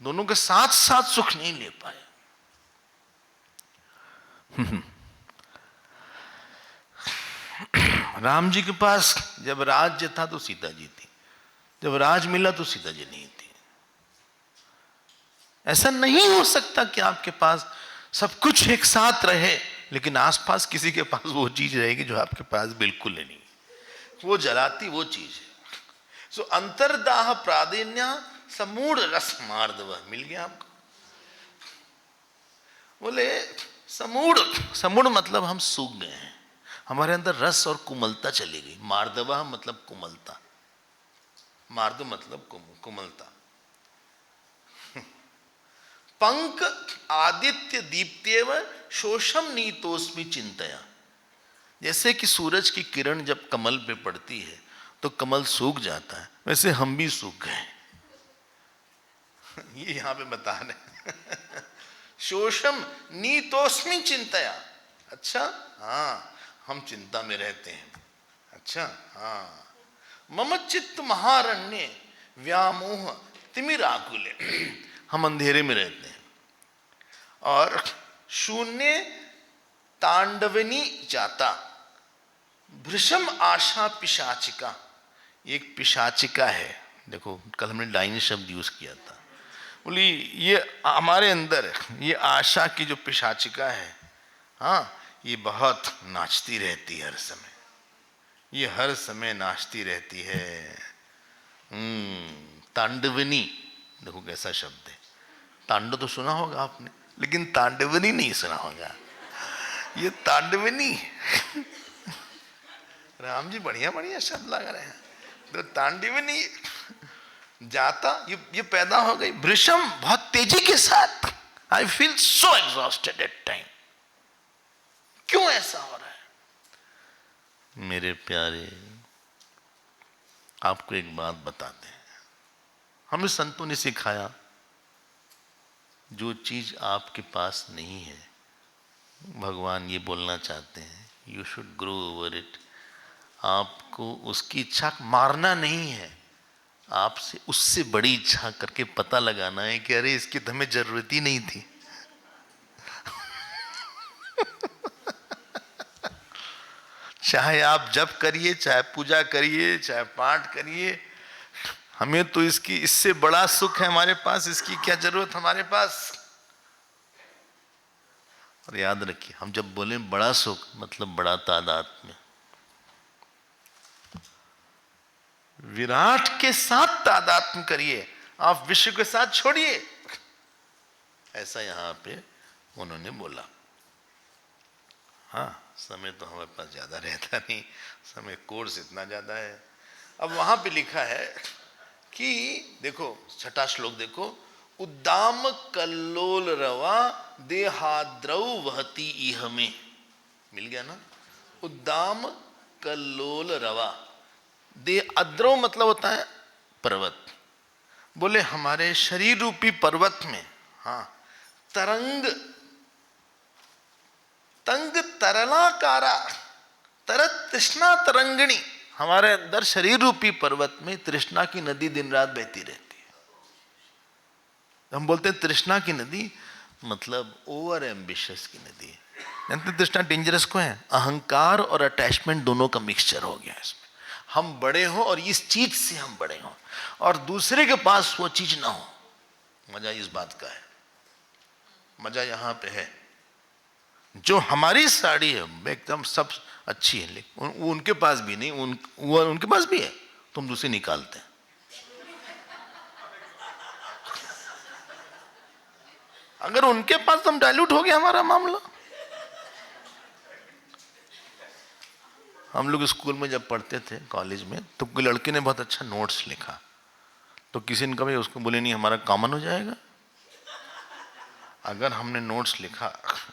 Speaker 1: दोनों के साथ साथ सुख नहीं ले पाए। राम जी के पास जब राज्य था तो सीता जी थी, जब राज मिला तो सीता जी नहीं थी। ऐसा नहीं हो सकता कि आपके पास सब कुछ एक साथ रहे लेकिन आसपास किसी के पास वो चीज रहेगी जो आपके पास बिल्कुल नहीं। वो जलाती वो चीज है। सो अंतरदाह प्रादिन्य समूढ़ रस मार्दव, मिल गया आपको। बोले समूढ़, समूढ़ मतलब हम सूख गए हैं, हमारे अंदर रस और कुमलता चली गई। मार्दवा मतलब कुमलता, मार्द मतलब कुमलता। पंक आदित्य दीप्तेव शोषम नीतोस्मि चिंतया। जैसे कि सूरज की किरण जब कमल पे पड़ती है तो कमल सूख जाता है, वैसे हम भी सूख गए। ये यहां पे बता रहे। शोषम नीतोस्मि चिंतया। अच्छा हाँ, हम चिंता में रहते हैं। अच्छा हाँ। मम चित्त महारण्य व्यामोह तिमिराकुले, हम अंधेरे में रहते हैं। और शून्य तांडवनी जाता भृशम आशा पिशाचिका। एक पिशाचिका है, देखो कल हमने डाइनी शब्द यूज किया था। बोली ये हमारे अंदर ये आशा की जो पिशाचिका है, हाँ, ये बहुत नाचती रहती है हर समय, ये हर समय नाचती रहती है। तांडवनी, देखो कैसा शब्द है। तांडव तो सुना होगा आपने, लेकिन तांडवनी नहीं सुना होगा। ये तांडवनी। राम जी बढ़िया बढ़िया शब्द लगा रहे हैं। तो तांडवनी जाता, ये पैदा हो गई। भृशम, बहुत तेजी के साथ। I feel so exhausted at time. क्यों ऐसा हो रहा है? मेरे प्यारे, आपको एक बात बताते हैं। हमें संतों ने सिखाया, जो चीज आपके पास नहीं है, भगवान ये बोलना चाहते हैं, you should grow over it. आपको उसकी इच्छा मारना नहीं है, आपसे उससे बड़ी इच्छा करके पता लगाना है कि अरे इसकी तो हमें जरूरत ही नहीं थी। चाहे आप जप करिए, चाहे पूजा करिए, चाहे पाठ करिए, हमें तो इसकी, इससे बड़ा सुख है हमारे पास, इसकी क्या जरूरत हमारे पास। और याद रखिए, हम जब बोले बड़ा सुख मतलब बड़ा तादाद में, विराट के साथ तादात्म्य करिए, आप विश्व के साथ छोड़िए। ऐसा यहां पे उन्होंने बोला। हाँ, समय तो हमारे पास ज्यादा रहता नहीं, समय कोर्स इतना ज्यादा है। अब वहां पे लिखा है कि देखो छठा श्लोक देखो, उद्दाम कल्लोल रवा देहाद्रौ वहती इह में। मिल गया ना? उद्दाम कल्लोल रवा, दे अद्रौ मतलब होता है पर्वत। बोले हमारे शरीर रूपी पर्वत में, हाँ, तरंग तंग तरलाकारा तरत तृष्णा तरंगिणी, हमारे अंदर शरीर रूपी पर्वत में तृष्णा की नदी दिन रात बहती रहती है। हम बोलते हैं तृष्णा की नदी, मतलब ओवर एम्बिशियस की नदी है। दृष्टा डेंजरस को है, अहंकार और अटैचमेंट दोनों का मिक्सचर हो गया इसमें। हम बड़े हो और इस चीज से हम बड़े हो, और दूसरे के पास वो चीज ना हो। मजा इस बात का है, मजा यहां पे है। जो हमारी साड़ी है एकदम सब अच्छी है, लेकिन उनके पास भी नहीं, उनके पास भी है, तुम दूसरी निकालते हैं। अगर उनके पास तो हम डाइल्यूट हो गया हमारा मामला। हम लोग स्कूल में जब पढ़ते थे, कॉलेज में, तो कोई लड़के ने बहुत अच्छा नोट्स लिखा, तो किसी ने कहा भाई उसको बोले नहीं हमारा कॉमन हो जाएगा। अगर हमने नोट्स लिखा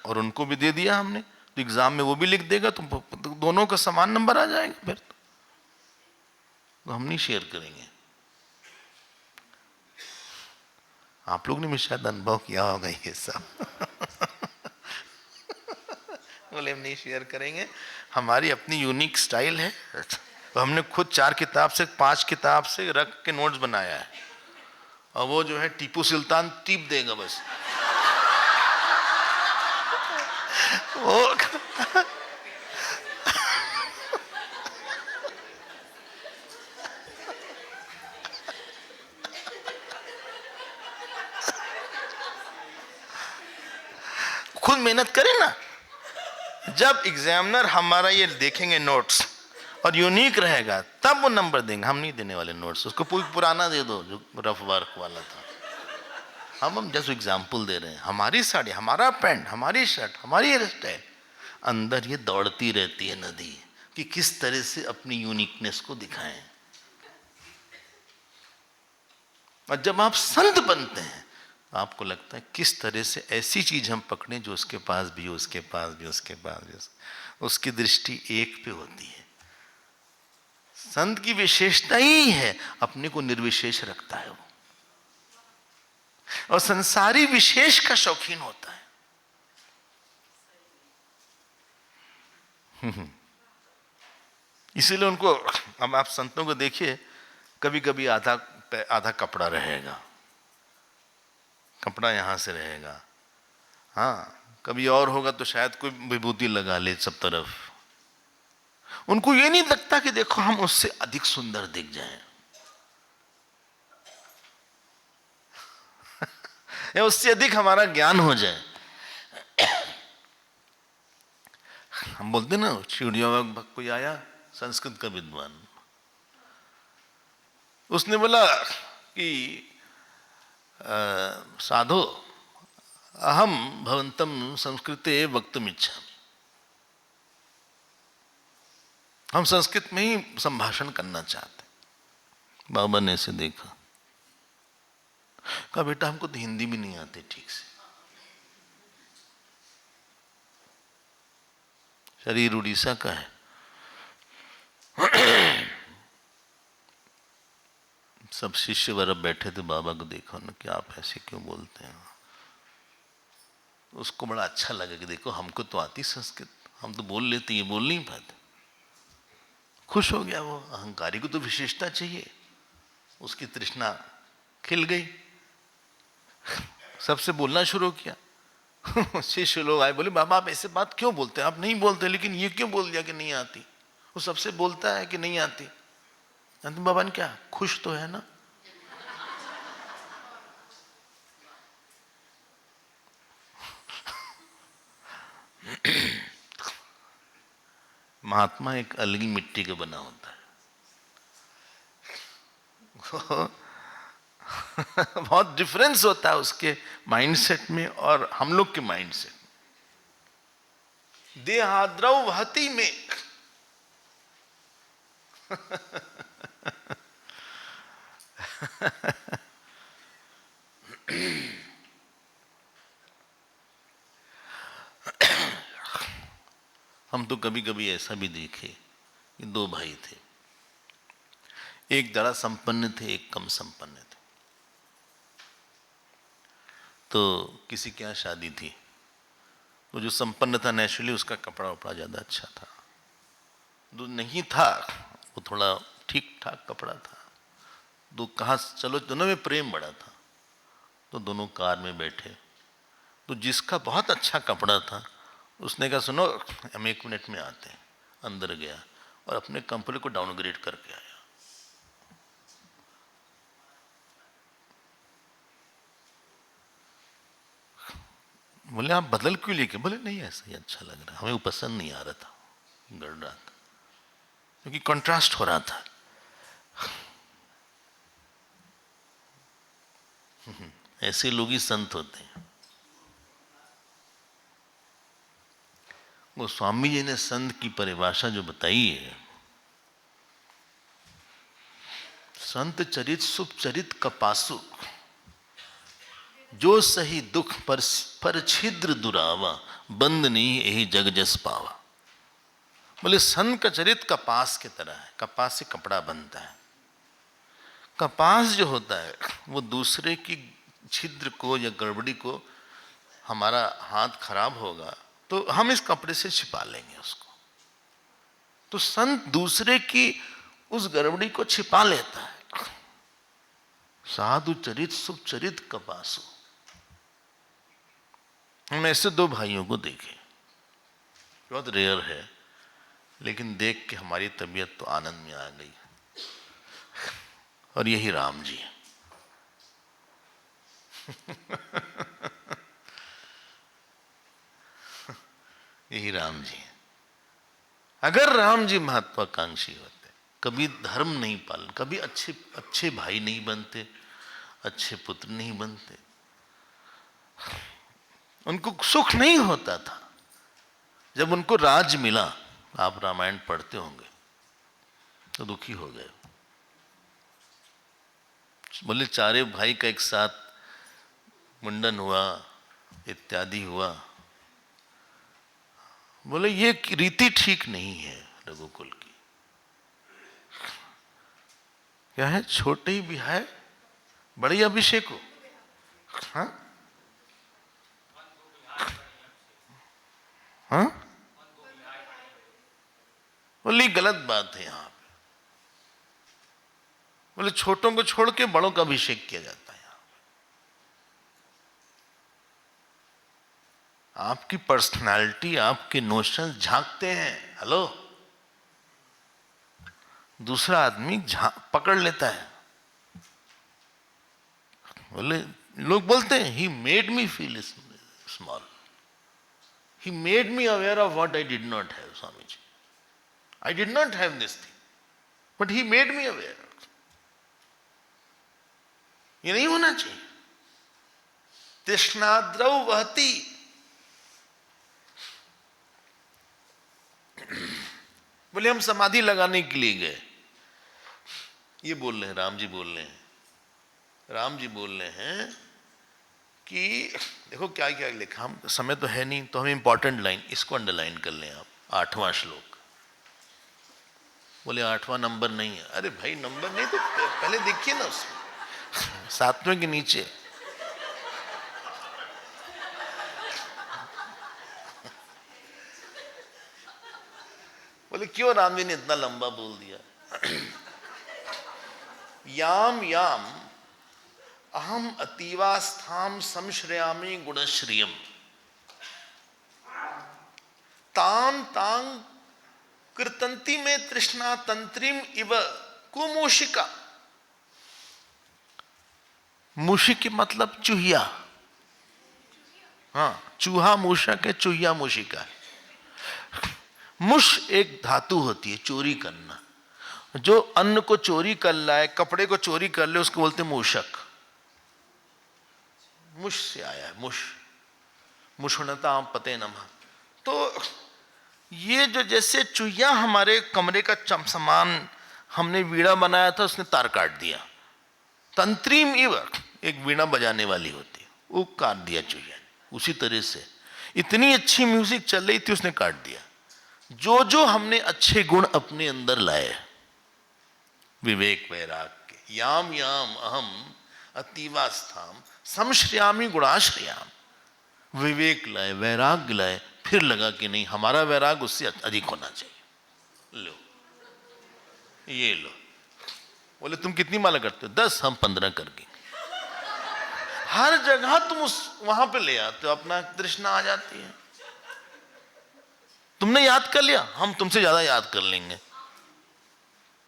Speaker 1: और उनको भी दे दिया हमने, तो एग्जाम में वो भी लिख देगा, तो दोनों का समान नंबर आ जाएगा। फिर तो हम नहीं शेयर करेंगे। आप लोग ने भी शायद अनुभव किया होगा ये सब। बोले हम नहीं शेयर करेंगे, हमारी अपनी यूनिक स्टाइल है। तो हमने खुद 4 किताब से 5 किताब से रख के नोट्स बनाया है, और वो जो है टीपू सुल्तान टीप देगा बस। वो खुद मेहनत करें ना। जब एग्जामिनर हमारा ये देखेंगे नोट्स और यूनिक रहेगा, तब वो नंबर देंगे। हम नहीं देने वाले नोट्स, उसको पुराना दे दो जो रफ वर्क वाला था। हम जस्ट एग्जाम्पल दे रहे हैं। हमारी साड़ी, हमारा पैंट, हमारी शर्ट, हमारी हेयर स्टाइल, अंदर ये दौड़ती रहती है नदी कि किस तरह से अपनी यूनिकनेस को दिखाएं। और जब आप संत बनते हैं, आपको लगता है किस तरह से ऐसी चीज हम पकड़ें जो उसके पास भी हो, उसके पास भी, उसके पास भी। उसकी दृष्टि एक पे होती है। संत की विशेषता ही है अपने को निर्विशेष रखता है वो, और संसारी विशेष का शौकीन होता है। इसीलिए उनको, अब आप संतों को देखिए, कभी कभी आधा कपड़ा रहेगा, कपड़ा यहां से रहेगा, हाँ, कभी और होगा तो शायद कोई विभूति लगा ले सब तरफ। उनको ये नहीं लगता कि देखो हम उससे अधिक सुंदर दिख जाएं, या उससे अधिक हमारा ज्ञान हो जाए। हम बोलते ना, चिड़िया कोई आया संस्कृत का विद्वान, उसने बोला कि साधो अहम भवंतम संस्कृते वक्तुम इच्छामि। हम संस्कृत में ही संभाषण करना चाहते। बाबा ने ऐसे देखा, कहा बेटा हमको तो हिंदी भी नहीं आती ठीक से, शरीर उड़ीसा का है। सब शिष्य वर्ग बैठे थे, बाबा को देखा ना कि आप ऐसे क्यों बोलते हैं। उसको बड़ा अच्छा लगा कि देखो हमको तो आती संस्कृत, हम तो बोल लेते, ये बोल नहीं पाते। खुश हो गया वो। अहंकारी को तो विशेषता चाहिए, उसकी तृष्णा खिल गई, सबसे बोलना शुरू किया। शिष्य लोग आए, बोले बाबा आप ऐसे बात क्यों बोलते हैं, आप नहीं बोलते, लेकिन ये क्यों बोल दिया कि नहीं आती। वो सबसे बोलता है कि नहीं आती। बाबा ने क्या, खुश तो है ना। महात्मा एक अलग ही मिट्टी का बना होता है। बहुत डिफरेंस होता है उसके माइंडसेट में और हम लोग के माइंडसेट में। देहाद्रव वहती में हम तो कभी कभी ऐसा भी देखे कि 2 भाई थे, एक ज़्यादा संपन्न थे, एक कम संपन्न थे। तो किसी के यहाँ शादी थी, तो जो संपन्न था नेचुरली उसका कपड़ा वपड़ा ज़्यादा अच्छा था, जो नहीं था वो थोड़ा ठीक ठाक कपड़ा था। कहाँ चलो, दोनों में प्रेम बड़ा था, तो दोनों कार में बैठे तो जिसका बहुत अच्छा कपड़ा था उसने कहा सुनो हम 1 मिनट में आते हैं, अंदर गया और अपने कपड़े को डाउनग्रेड करके आया। बोले आप बदल क्यों लेके? बोले नहीं ऐसा ही अच्छा लग रहा, हमें वो पसंद नहीं आ रहा था, गड़ रहा था, क्योंकि कंट्रास्ट हो रहा था। ऐसे लोग ही संत होते हैं। वो स्वामी जी ने संत की परिभाषा जो बताई है, संत चरित सुख चरित कपासु, जो सही दुख पर छिद्र दुरावा, बंद नहीं यही जग जस पावा। बोले संत का चरित कपास की तरह है, कपास से कपड़ा बनता है। कपास जो होता है वो दूसरे की छिद्र को या गड़बड़ी को, हमारा हाथ खराब होगा तो हम इस कपड़े से छिपा लेंगे उसको। तो संत दूसरे की उस गड़बड़ी को छिपा लेता है। साधु चरित सुख चरित कपासु। हम ऐसे 2 भाइयों को देखे, बहुत रेयर है, लेकिन देख के हमारी तबीयत तो आनंद में आ गई। और यही राम जी है। यही राम जी है। अगर राम जी महत्वाकांक्षी होते, कभी धर्म नहीं पालन, कभी अच्छे भाई नहीं बनते, अच्छे पुत्र नहीं बनते, उनको सुख नहीं होता था। जब उनको राज मिला, आप रामायण पढ़ते होंगे, तो दुखी हो गए। बोले 4 भाई का एक साथ मुंडन हुआ, इत्यादि हुआ। बोले ये रीति ठीक नहीं है रघुकुल की। क्या है? छोटे ही बिहाय बड़े अभिषेक हो। हाँ हाँ, बोले गलत बात है। यहाँ पे बोले छोटों को छोड़ के बड़ों का अभिषेक किया जाता है। आपकी पर्सनालिटी, आपके नोशन झांकते हैं। हेलो, दूसरा आदमी पकड़ लेता है। बोले लोग बोलते हैं he made me feel small, he made me aware of what I did not have. Swami ji, I did not have this thing but he made me aware. ये नहीं होना चाहिए। तृष्णाद्रौ वहति, बोले हम समाधि लगाने के लिए गए। ये बोल रहे हैं, राम जी बोल रहे हैं, राम जी बोल रहे हैं कि देखो क्या क्या लिखा। हम समय तो है नहीं, तो हम इंपॉर्टेंट लाइन इसको अंडरलाइन कर लें आप। 8वां श्लोक। बोले 8वां नंबर नहीं है। अरे भाई नंबर नहीं तो पहले देखिए ना उसमें, 7वें के नीचे। बोले क्यों राम जी ने इतना लंबा बोल दिया? याम याम अहम अतीवास्थाम संश्रयामि गुणश्रियम, ताम तांग कृतंती में तृष्णा तंत्रीम इव कुमूषिका। मूषिक मतलब चूहिया। हाँ, चूहा मूषक है, चूहिया मूषिका है। मुश एक धातु होती है, चोरी करना। जो अन्न को चोरी कर लाए, कपड़े को चोरी कर ले, उसको बोलते मूषक। मुश से आया है, मुश, मुषणता पते नमः। तो ये जो जैसे चुहिया हमारे कमरे का सामान, हमने वीणा बनाया था, उसने तार काट दिया। तंत्रीम इव, एक वीणा बजाने वाली होती है, वो काट दिया चुहिया ने। उसी तरह से इतनी अच्छी म्यूजिक चल रही थी, उसने काट दिया। जो जो हमने अच्छे गुण अपने अंदर लाए, विवेक वैराग के, याम याम अहम अतीवास्थाम समश्रयामि गुणाश्रयाम, विवेक लाए, वैराग्य लाए, फिर लगा कि नहीं हमारा वैराग उससे अधिक होना चाहिए। लो ये लो। बोले तुम कितनी माला करते हो? 10, हम 15 करके। हर जगह तुम उस वहां पे ले आते हो, अपना तृष्णा आ जाती है। तुमने याद कर लिया, हम तुमसे ज्यादा याद कर लेंगे।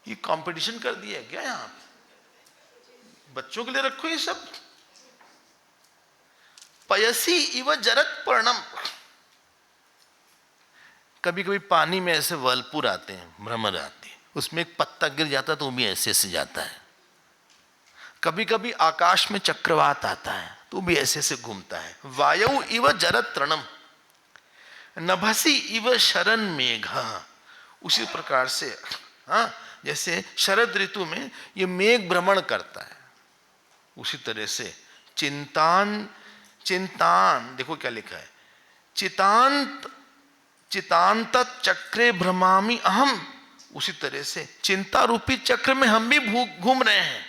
Speaker 1: ये कंपटीशन कर दिया क्या यहां पे? बच्चों के लिए रखो ये सब। पयसी इव जरत पर्णम। कभी कभी पानी में ऐसे व्हर्लपूल आते हैं, भ्रमर आती है, उसमें एक पत्ता गिर जाता है तो वो भी ऐसे ऐसे जाता है। कभी कभी आकाश में चक्रवात आता है तो भी ऐसे ऐसे घूमता है। वायु इव जरत तृणम नभसी इव शरण मेघ। उसी प्रकार से हाँ, जैसे शरद ऋतु में ये मेघ भ्रमण करता है, उसी तरह से चिंतान चिंतान, देखो क्या लिखा है, चितांत चितांत चक्रे भ्रमामि अहम। उसी तरह से चिंता रूपी चक्र में हम भी घूम रहे हैं।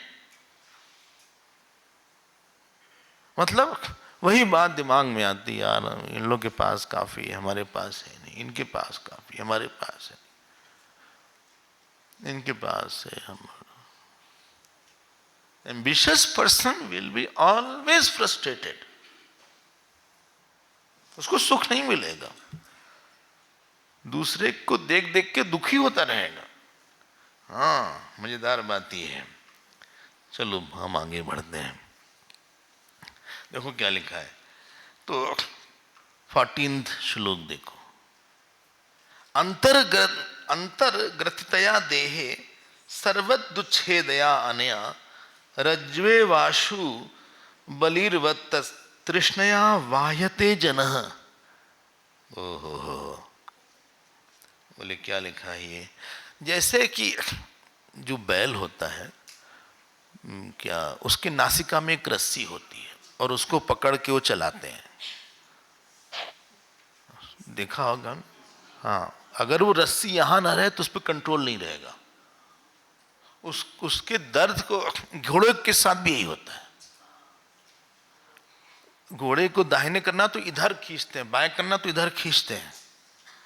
Speaker 1: मतलब वही बात दिमाग में आती है, यार इन लोग के पास काफी है, हमारे पास है नहीं, इनके पास काफी, हमारे पास है, इनके पास है हम। Ambitious person will be always frustrated. उसको सुख नहीं मिलेगा, दूसरे को देख देख के दुखी होता रहेगा। हाँ, मजेदार बात यह है। चलो हम आगे बढ़ते हैं। देखो क्या लिखा है, तो 14th श्लोक देखो। अंतर्ग्रथितया देहे सर्वदुच्छेदया अनया रज्ज्वे वाशु बलिर्वत्त तृष्णया वायते जनः। ओहो, बोले क्या लिखा है ये? जैसे कि जो बैल होता है, क्या उसके नासिका में एक रस्सी होती है और उसको पकड़ के वो चलाते हैं, देखा होगा। हाँ, अगर वो रस्सी यहां ना रहे तो उस पर कंट्रोल नहीं रहेगा। उसके दर्द को, घोड़े के साथ भी यही होता है। घोड़े को दाहिने करना तो इधर खींचते हैं, बाएं करना तो इधर खींचते हैं,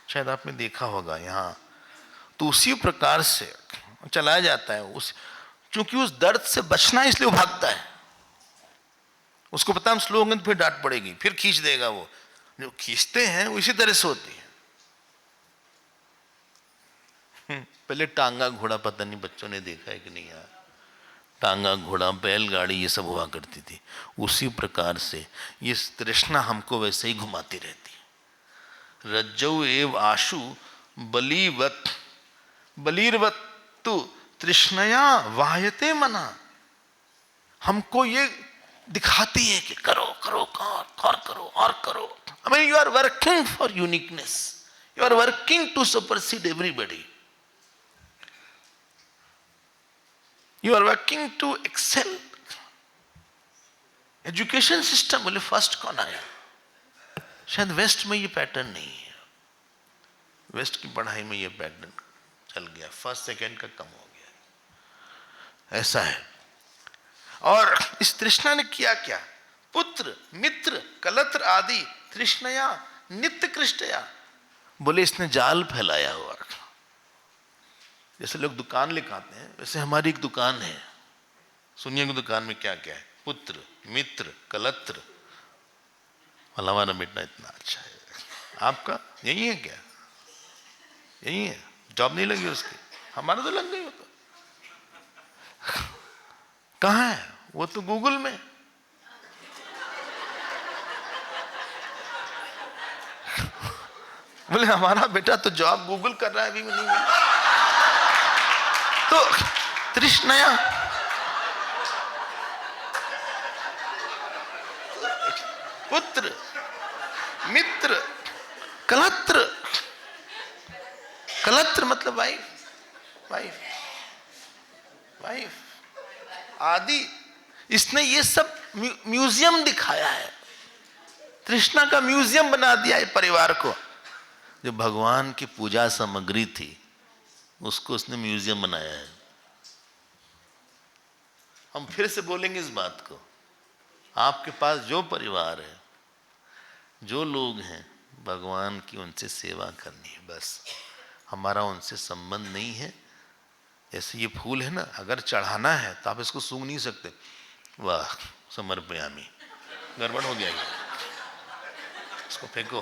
Speaker 1: शायद आपने देखा होगा यहाँ। तो उसी प्रकार से चलाया जाता है। क्योंकि उस दर्द से बचना है इसलिए वो भागता है। उसको पता हम स्लो होंगे तो फिर डांट पड़ेगी, फिर खींच देगा। वो जो खींचते हैं वो इसी तरह से होती है। पहले टांगा घोड़ा, पता नहीं बच्चों ने देखा है कि नहीं यार, टांगा घोड़ा, बैलगाड़ी ये सब हुआ करती थी। उसी प्रकार से ये तृष्णा हमको वैसे ही घुमाती रहती है। रज्जौ एव आशु बलिर्वत्तु तृष्णया वायते मना। हमको ये दिखाती है कि करो करो और करो और करो। I mean, you are working for uniqueness. You are working to supersede everybody. You are working to excel. Education system बोले फर्स्ट कौन आया? शायद वेस्ट में ये पैटर्न नहीं है। वेस्ट की पढ़ाई में ये पैटर्न चल गया, फर्स्ट सेकंड का कम हो गया, ऐसा है। और इस तृष्णा ने किया क्या? पुत्र मित्र कलत्र आदि तृष्णया नित्य कृष्टया। बोले इसने जाल फैलाया हुआ। जैसे लोग दुकान लिखाते हैं, वैसे हमारी एक दुकान है। सुनिए कि दुकान में क्या क्या है। पुत्र मित्र कलत्र। हमारा बेटा इतना अच्छा है, आपका यही है क्या? यही है, जॉब नहीं लगी उसकी, हमारा तो लग गई। हो तो कहाँ है वो? तो गूगल में। बोले हमारा बेटा तो जॉब गूगल कर रहा है, अभी भी नहीं मिला। तो तृष्णया, पुत्र मित्र कलत्र। कलत्र मतलब वाइफ, वाइफ वाइफ आदि। इसने ये सब म्यूजियम दिखाया है, तृष्णा का म्यूजियम बना दिया है परिवार को। जो भगवान की पूजा सामग्री थी उसको उसने म्यूजियम बनाया है। हम फिर से बोलेंगे इस बात को, आपके पास जो परिवार है, जो लोग हैं, भगवान की उनसे सेवा करनी है बस। हमारा उनसे संबंध नहीं है। जैसे ये फूल है ना, अगर चढ़ाना है तो आप इसको सूंघ नहीं सकते, वाह समर्पयामी, गड़बड़ हो गया ये, इसको फेंको।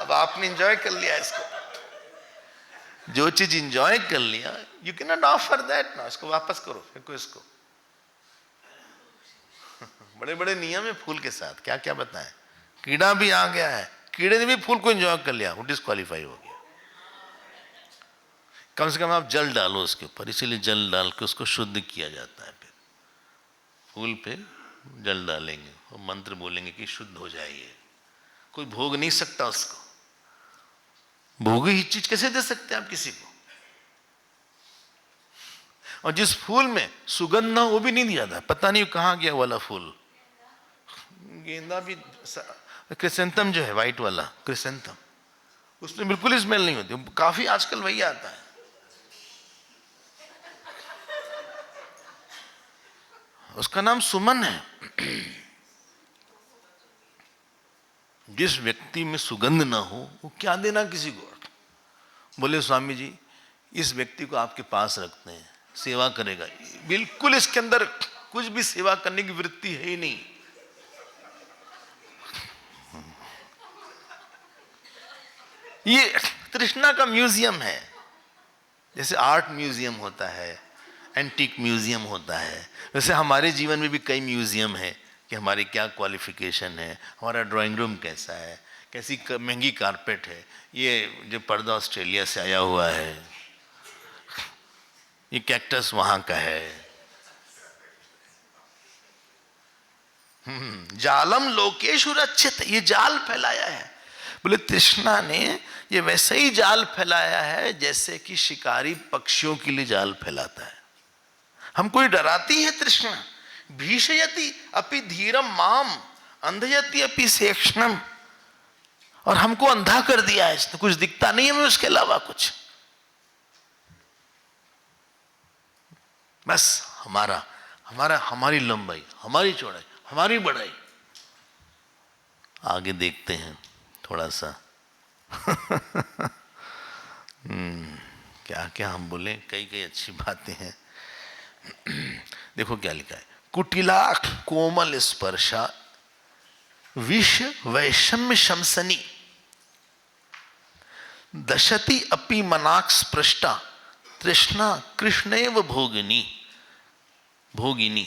Speaker 1: अब आपने एंजॉय कर लिया इसको, जो चीज एंजॉय कर लिया, you can not offer that ना, इसको वापस करो, फेंको इसको। बड़े बड़े नियम है फूल के साथ, क्या क्या बताएं। कीड़ा भी आ गया है, कीड़े ने भी फूल को एंजॉय कर लिया, वो डिस्क्वालीफाई हो गया। कम से कम आप जल डालो उसके ऊपर, इसीलिए जल डाल के उसको शुद्ध किया जाता है। फिर फूल पे जल डालेंगे और मंत्र बोलेंगे कि शुद्ध हो जाइए। कोई भोग नहीं सकता उसको, भोगी ही चीज कैसे दे सकते हैं आप किसी को। और जिस फूल में सुगंध ना, वो भी नहीं दिया था, पता नहीं कहां गया वाला फूल। गेंदा भी, क्रिसेंथम जो है व्हाइट वाला क्रिसेंथम, उसमें बिल्कुल ही स्मेल नहीं होती, काफी आजकल वही आता है। उसका नाम सुमन है। जिस व्यक्ति में सुगंध ना हो, वो क्या देना किसी को। बोले स्वामी जी, इस व्यक्ति को आपके पास रखते हैं, सेवा करेगा, बिल्कुल इसके अंदर कुछ भी सेवा करने की वृत्ति है ही नहीं। ये तृष्णा का म्यूजियम है। जैसे आर्ट म्यूजियम होता है, एंटीक म्यूजियम होता है, वैसे हमारे जीवन में भी कई म्यूजियम है कि हमारी क्या क्वालिफिकेशन है, हमारा ड्राइंग रूम कैसा है, कैसी महंगी कारपेट है, ये जो पर्दा ऑस्ट्रेलिया से आया हुआ है, ये कैक्टस वहां का है। जालम लोकेशुर अच्छित, ये जाल फैलाया है। बोले तृष्णा ने ये वैसे ही जाल फैलाया है जैसे कि शिकारी पक्षियों के लिए जाल फैलाता है। हमको ये डराती है तृष्णा। भीषयति अपि धीरम माम अंधयति अपि सेक्षणम, और हमको अंधा कर दिया है, इसने कुछ दिखता नहीं है हमें उसके अलावा कुछ। बस हमारा हमारा हमारी लंबाई, हमारी चौड़ाई, हमारी बढ़ाई। आगे देखते हैं थोड़ा सा। क्या क्या हम बोले, कई कई अच्छी बातें हैं। देखो क्या लिखा है, कुटिला कोमल स्पर्शा विष वैषम्य शमसनी दशति अपि मनाक स्पृष्टा तृष्णा कृष्णैव भोगिनी। भोगिनी,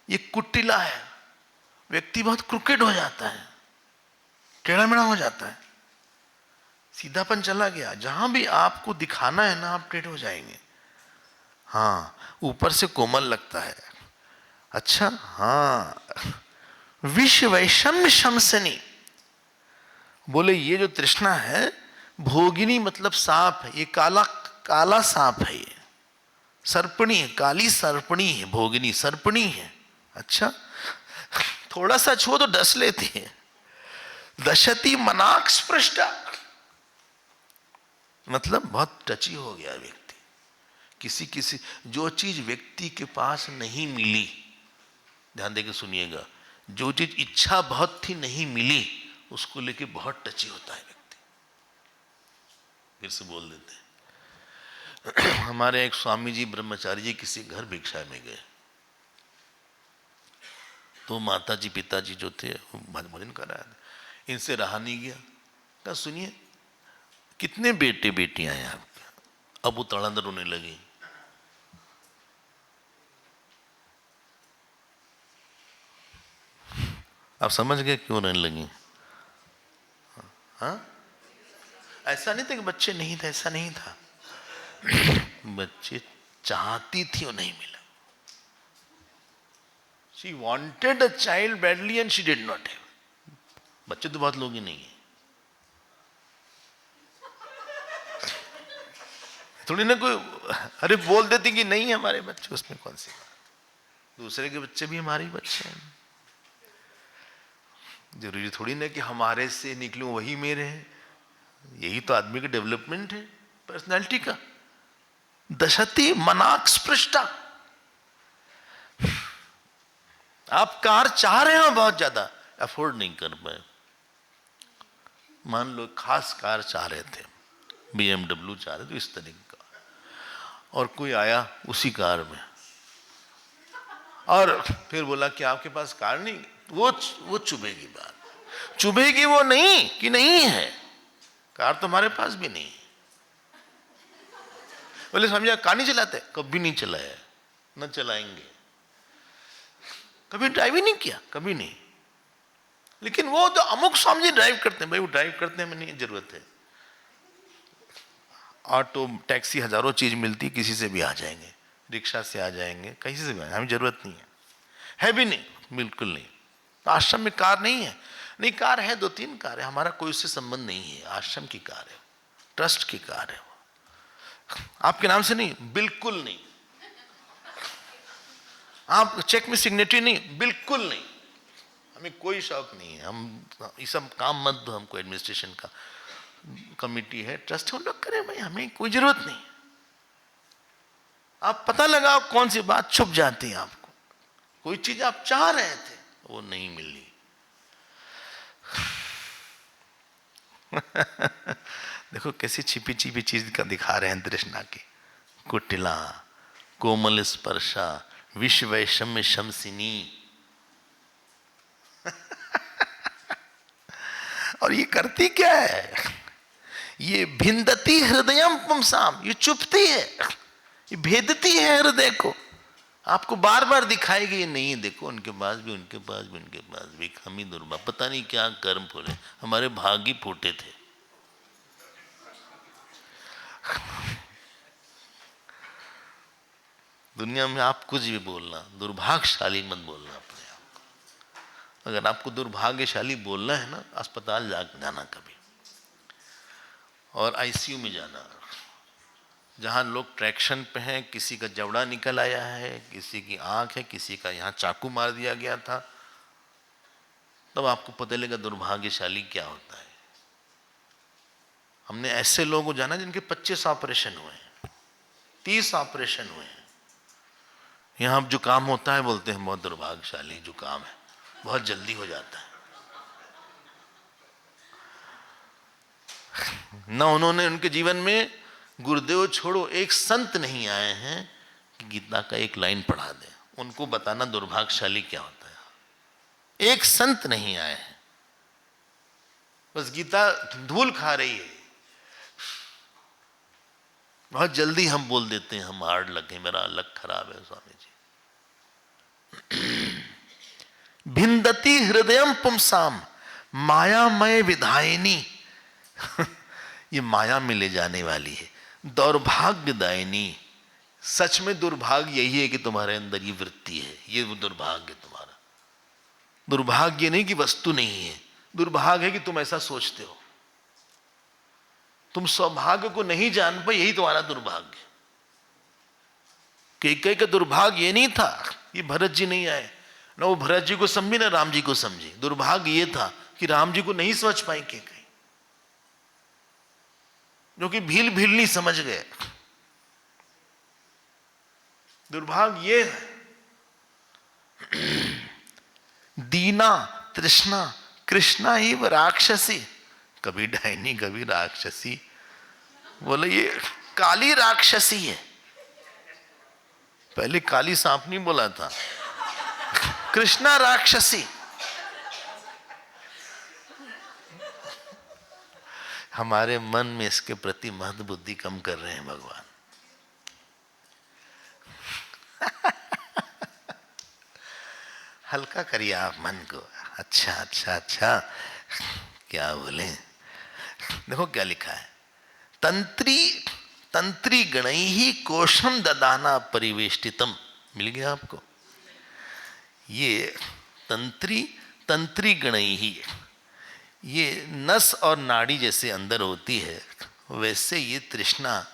Speaker 1: ये कुटिला है, व्यक्ति बहुत क्रुकेड हो जाता है, टेढ़ा मेढ़ा हो जाता है, सीधापन चला गया। जहां भी आपको दिखाना है ना, आप टेढ़े हो जाएंगे। हाँ, ऊपर से कोमल लगता है, अच्छा हाँ। विष वैषम्य शमसनी, बोले ये जो तृष्णा है, भोगिनी मतलब सांप है, ये काला काला सांप है, ये सर्पणी है, काली सर्पणी है, भोगिनी सर्पणी है। अच्छा, थोड़ा सा छो तो डस लेती है। दशति मनाक स्पृष्टा, मतलब बहुत टची हो गया व्यक्ति। किसी जो चीज व्यक्ति के पास नहीं मिली, ध्यान देकर सुनिएगा, जो चीज इच्छा बहुत थी नहीं मिली, उसको लेके बहुत टची होता है व्यक्ति। फिर से बोल देते हैं। हमारे एक स्वामी जी ब्रह्मचारी जी किसी घर भिक्षा में गए, तो माता जी पिताजी जो थे भजन कर रहे थे, इनसे रहा नहीं गया। कहा सुनिए, कितने बेटे बेटियां हैं आपके? अब वो तड़ांदर रोने लगी। आप समझ गए क्यों रोने लगी? हाँ, ऐसा नहीं था कि बच्चे नहीं थे, ऐसा नहीं था। बच्चे चाहती थी और नहीं मिला। She wanted a child badly and she did not have. बच्चे तो बहुत लोग ही नहीं है। थोड़ी ना कोई अरे बोल देती कि नहीं हमारे बच्चे, उसमें कौन सी बात। दूसरे के बच्चे भी हमारे बच्चे हैं। जरूरी थोड़ी ना कि हमारे से निकलूं वही मेरे हैं। यही तो आदमी का डेवलपमेंट है, पर्सनैलिटी का। दशति मनाक स्पृष्टा, आप कार चाह रहे हो बहुत ज्यादा, अफोर्ड नहीं कर पाए। मान लो खास कार चाह रहे थे, BMW चाह रहे थे, इस तरह का, और कोई आया उसी कार में और फिर बोला कि आपके पास कार नहीं, वो चुभेगी बात, चुभेगी वो नहीं कि नहीं है, कार तुम्हारे पास भी नहीं है। बोले समझा कार नहीं चलाते, कभी नहीं चलाया, न चलाएंगे, कभी ड्राइव ही नहीं किया, कभी नहीं। लेकिन वो तो अमुक स्वामी जी ड्राइव करते हैं, भाई वो ड्राइव करते हैं, हमें नहीं जरूरत है। ऑटो टैक्सी हजारों चीज मिलती, किसी से भी आ जाएंगे, रिक्शा से आ जाएंगे, कहीं से भी, हमें जरूरत नहीं है भी नहीं, बिल्कुल नहीं। तो आश्रम में कार नहीं है, नहीं कार है, 2-3 कार है, हमारा कोई उससे संबंध नहीं है, आश्रम की कार है, ट्रस्ट की कार है, वो आपके नाम से नहीं, बिल्कुल नहीं। आप चेक में सिग्नेचर नहीं, बिल्कुल नहीं, हमें कोई शौक नहीं है, हम ये सब काम मत दो हमको, एडमिनिस्ट्रेशन का कमिटी है, ट्रस्ट हम लोग करें भाई, हमें कोई जरूरत नहीं। आप पता लगाओ कौन सी बात छुप जाती है आपको, कोई चीज आप चाह रहे थे वो नहीं मिली। देखो कैसी छिपी छिपी चीज का दिखा रहे हैं तृष्णा की, कुटिला कोमल स्पर्शा विश्व वैषम्य शमसिनी। और ये करती क्या है, ये भिंदती हृदयम पुंसाम, ये चुपती है, ये भेदती है हृदय को, आपको बार बार दिखाएगी, ये नहीं देखो उनके पास भी, उनके पास भी, उनके पास भी, हम ही दुर्भाग्य, पता नहीं क्या कर्म फूले, हमारे भाग ही फूटे थे। दुनिया में आप कुछ भी बोलना, दुर्भाग्यशाली मत बोलना अपने आप को। अगर आपको दुर्भाग्यशाली बोलना है ना, अस्पताल जाना कभी, और आईसीयू में जाना, जहाँ लोग ट्रैक्शन पे हैं, किसी का जबड़ा निकल आया है, किसी की आंख है, किसी का यहाँ चाकू मार दिया गया था, तब आपको पता लगेगा दुर्भाग्यशाली क्या होता है। हमने ऐसे लोगों को जाना जिनके 25 ऑपरेशन हुए हैं, 30 ऑपरेशन हुए हैं। यहाँ जो काम होता है बोलते हैं बहुत दुर्भाग्यशाली जो काम है, बहुत जल्दी हो जाता है। न उन्होंने उनके जीवन में, गुरुदेव छोड़ो, एक संत नहीं आए हैं कि गीता का एक लाइन पढ़ा दें, उनको बताना दुर्भाग्यशाली क्या होता है। एक संत नहीं आए हैं, बस गीता धूल खा रही है, बहुत जल्दी हम बोल देते हैं हम हार्ड लगे, मेरा लक खराब है स्वामी जी। भिंदती हृदयम पुंसाम मायामय विधायिनी। ये माया में ले जाने वाली है, दौर्भाग्यदायिनी। सच में दुर्भाग्य यही है कि तुम्हारे अंदर ये वृत्ति है, ये वो दुर्भाग्य तुम्हारा। दुर्भाग्य नहीं कि वस्तु नहीं है, दुर्भाग्य है कि तुम ऐसा सोचते हो, तुम सौभाग्य को नहीं जान पाए, यही तुम्हारा दुर्भाग्य। कैकेयी का दुर्भाग्य ये नहीं था ये भरत जी नहीं आए, ना वो भरत जी को समझी ना राम जी को समझी। दुर्भाग्य ये था कि राम जी को नहीं समझ पाए कैकेयी, जो कि भील भील नहीं समझ गए। दुर्भाग्य ये है। दीना तृष्णा कृष्णा ही राक्षसी, कभी डायनी कभी राक्षसी। बोले ये काली राक्षसी है, पहले काली सांप नहीं बोला था, कृष्णा राक्षसी। हमारे मन में इसके प्रति महत्व बुद्धि कम कर रहे हैं भगवान। हल्का करिए आप मन को। अच्छा अच्छा अच्छा, क्या बोले, देखो क्या लिखा है, तंत्री गणई ही कोशम ददाना परिवेष्टितम। मिल गया आपको ये तंत्री गणई ही, ये नस और नाड़ी जैसे अंदर होती है, वैसे ये तृष्णा